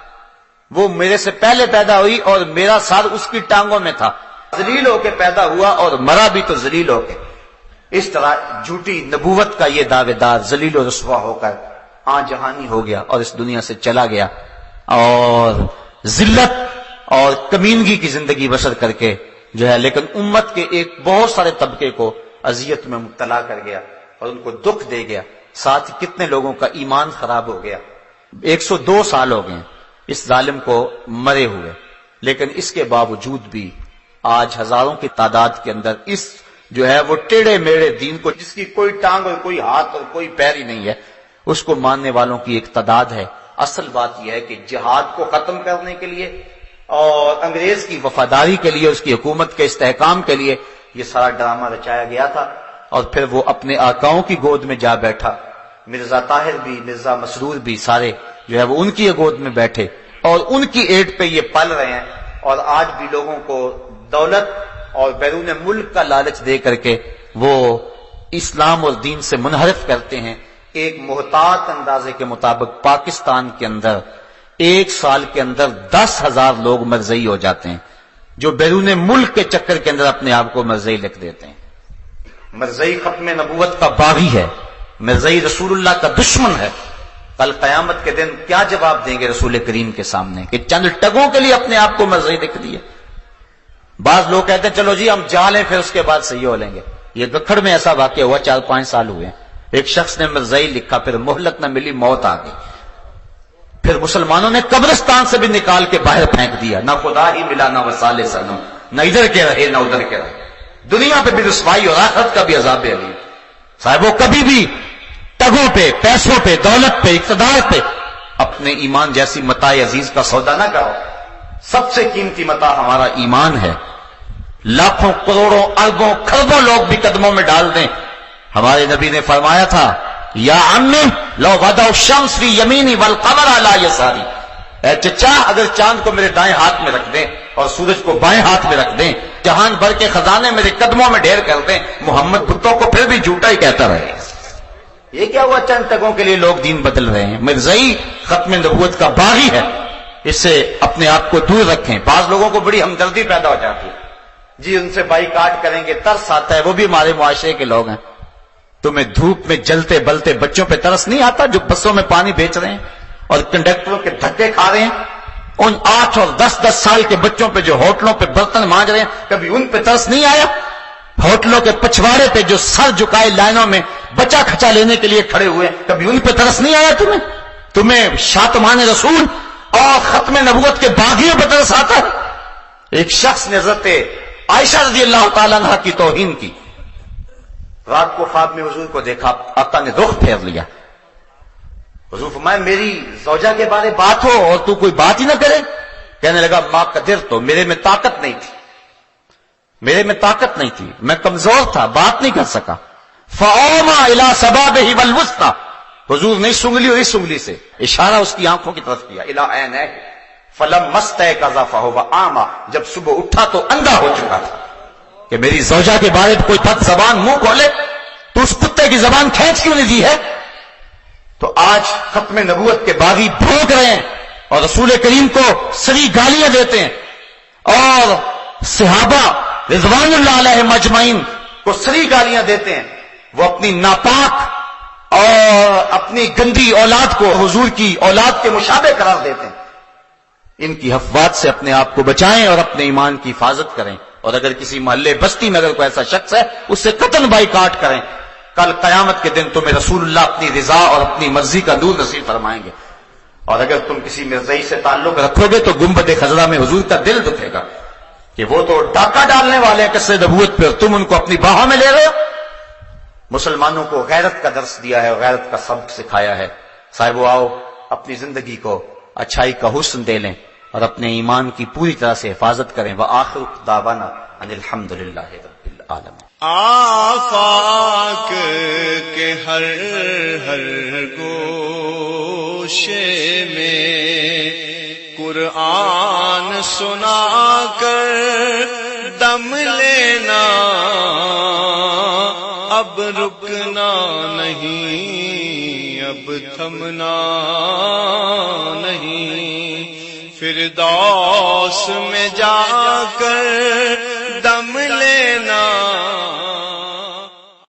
وہ میرے سے پہلے پیدا ہوئی اور میرا سر اس کی ٹانگوں میں تھا، ذلیل ہو کے پیدا ہوا اور مرا بھی تو ذلیل ہو کے۔ اس طرح جھوٹی نبوت کا یہ دعوے دار ذلیل و رسوا ہو کر جہانی ہو گیا اور اس دنیا سے چلا گیا، اور ذلت اور کمینگی کی زندگی بسر کر کے جو ہے، لیکن امت کے ایک بہت سارے طبقے کو اذیت میں مبتلا کر گیا اور ان کو دکھ دے گیا، ساتھ ہی کتنے لوگوں کا ایمان خراب ہو گیا۔ 102 سال ہو گئے اس ظالم کو مرے ہوئے، لیکن اس کے باوجود بھی آج ہزاروں کی تعداد کے اندر اس جو ہے وہ ٹیڑے میڑے دین کو، جس کی کوئی ٹانگ اور کوئی ہاتھ اور کوئی پیر ہی نہیں ہے، اس کو ماننے والوں کی ایک تعداد ہے۔ اصل بات یہ ہے کہ جہاد کو ختم کرنے کے لیے اور انگریز کی وفاداری کے لیے، اس کی حکومت کے استحکام کے لیے یہ سارا ڈرامہ رچایا گیا تھا، اور پھر وہ اپنے آقاؤں کی گود میں جا بیٹھا۔ مرزا طاہر بھی، مرزا مسرور بھی، سارے جو ہے وہ ان کی گود میں بیٹھے اور ان کی ایٹ پہ یہ پل رہے ہیں، اور آج بھی لوگوں کو دولت اور بیرون ملک کا لالچ دے کر کے وہ اسلام اور دین سے منحرف کرتے ہیں۔ ایک محتاط اندازے کے مطابق پاکستان کے اندر 1 سال کے اندر 10,000 لوگ مرزئی ہو جاتے ہیں، جو بیرون ملک کے چکر کے اندر اپنے آپ کو مرزئی لکھ دیتے ہیں۔ مرزئی ختم نبوت کا باغی ہے، مرزئی رسول اللہ کا دشمن ہے۔ کل قیامت کے دن کیا جواب دیں گے رسول کریم کے سامنے کہ چند ٹگوں کے لیے اپنے آپ کو مرزئی لکھ دیے۔ بعض لوگ کہتے ہیں چلو جی ہم جا لیں پھر اس کے بعد صحیح ہو لیں گے۔ یہ گکھڑ میں ایسا واقعہ ہوا، 4-5 سال ہوئے، ایک شخص نے مرزئی لکھا، پھر مہلت نہ ملی، موت آ گئی، پھر مسلمانوں نے قبرستان سے بھی نکال کے باہر پھینک دیا، نہ خدا ہی ملا نہ وصال سنم، نہ ادھر کے رہے نہ ادھر کے رہے۔ دنیا پہ بھی رسوائی اور آخرت کا بھی عذاب علیم۔ صاحبوں کبھی بھی ٹگوں پہ، پیسوں پہ، دولت پہ، اقتدار پہ اپنے ایمان جیسی متاع عزیز کا سودا نہ کرو۔ سب سے قیمتی متاع ہمارا ایمان ہے۔ لاکھوں کروڑوں اربوں کھربوں لوگ بھی قدموں میں ڈال دیں، ہمارے نبی نے فرمایا تھا یا عمی لو وضع الشمس فی یمینی والقمر علی یساری، اے چچا اگر چاند کو میرے دائیں ہاتھ میں رکھ دیں اور سورج کو بائیں ہاتھ میں رکھ دیں، جہان بھر کے خزانے میرے قدموں میں ڈھیر کر دیں، محمد بتوں کو پھر بھی جھوٹا ہی کہتا رہے۔ یہ کیا ہوا چند تگوں کے لیے لوگ دین بدل رہے ہیں؟ مرزئی ختم نبوت کا باغی ہے، اس سے اپنے آپ کو دور رکھیں۔ بعض لوگوں کو بڑی ہمدردی پیدا ہو جاتی ہے، جی ان سے بائیکاٹ کریں گے، ترس آتا ہے، وہ بھی ہمارے معاشرے کے لوگ ہیں۔ تمہیں دھوپ میں جلتے بلتے بچوں پہ ترس نہیں آتا جو بسوں میں پانی بیچ رہے ہیں اور کنڈکٹروں کے دھکے کھا رہے ہیں؟ ان 8 اور 10 سال کے بچوں پہ جو ہوٹلوں پہ برتن مانج رہے ہیں، کبھی ان پہ ترس نہیں آیا؟ ہوٹلوں کے پچھواڑے پہ جو سر جھکائے لائنوں میں بچہ کھچا لینے کے لیے کھڑے ہوئے، کبھی ان پہ ترس نہیں آیا تمہیں شاتمان رسول اور ختم نبوت کے باغیوں پہ ترس آتا ہے؟ ایک شخص نے حضرت عائشہ رضی اللہ تعالیٰ عنہ کی توہین کی، رات کو خواب میں حضور کو دیکھا، آقا نے رخ پھیر لیا، حضور فرمایا میری زوجہ کے بارے بات ہو اور تو کوئی بات ہی نہ کرے، کہنے لگا ما قدر، تو میرے میں طاقت نہیں تھی، میرے میں طاقت نہیں تھی، میں کمزور تھا، بات نہیں کر سکا. فَأَوْمَا إِلَى سَبَابِهِ وَالْوُسْطَى، حضور نے اس انگلی اور اس انگلی سے اشارہ اس کی آنکھوں کی طرف کیا. إِلَىٰ عَيْنَيْهِ فَلَمَّا اسْتَيْقَظَ فَهُوَ أَعْمَىٰ، جب صبح اٹھا تو اندھا ہو چکا تھا. کہ میری زوجہ کے بارے میں کوئی بد زبان منہ کھولے تو اس کتے کی زبان کھینچ کیوں نہیں دی ہے؟ تو آج ختم نبوت کے باغی بھونک رہے ہیں اور رسول کریم کو سری گالیاں دیتے ہیں، اور صحابہ رضوان اللہ علیہم اجمعین کو سری گالیاں دیتے ہیں. وہ اپنی ناپاک اور اپنی گندی اولاد کو حضور کی اولاد کے مشابہ قرار دیتے ہیں. ان کی افواج سے اپنے آپ کو بچائیں اور اپنے ایمان کی حفاظت کریں. اور اگر کسی محلے بستی میں اگر کوئی ایسا شخص ہے اس سے قطعاً بائیکاٹ کریں. کل قیامت کے دن تمہیں رسول اللہ اپنی رضا اور اپنی مرضی کا نور نصیب فرمائیں گے. اور اگر تم کسی مرزائی سے تعلق رکھو گے تو گنبد خضرا میں حضور کا دل دکھے گا کہ وہ تو ڈاکہ ڈالنے والے ہیں قصر نبوت پہ، تم ان کو اپنی باہوں میں لے رہے ہو. مسلمانوں کو غیرت کا درس دیا ہے اور غیرت کا سبق سکھایا ہے. صاحب آؤ اپنی زندگی کو اچھائی کا حسن دے لیں اور اپنے ایمان کی پوری طرح سے حفاظت کریں. وآخر دعوانا ان الحمدللہ رب العالمین. آفاق کے ہر ہر گوشے میں قرآن سنا کر دم لینا، اب رکنا نہیں، اب تھمنا نہیں. فردوس میں جا کر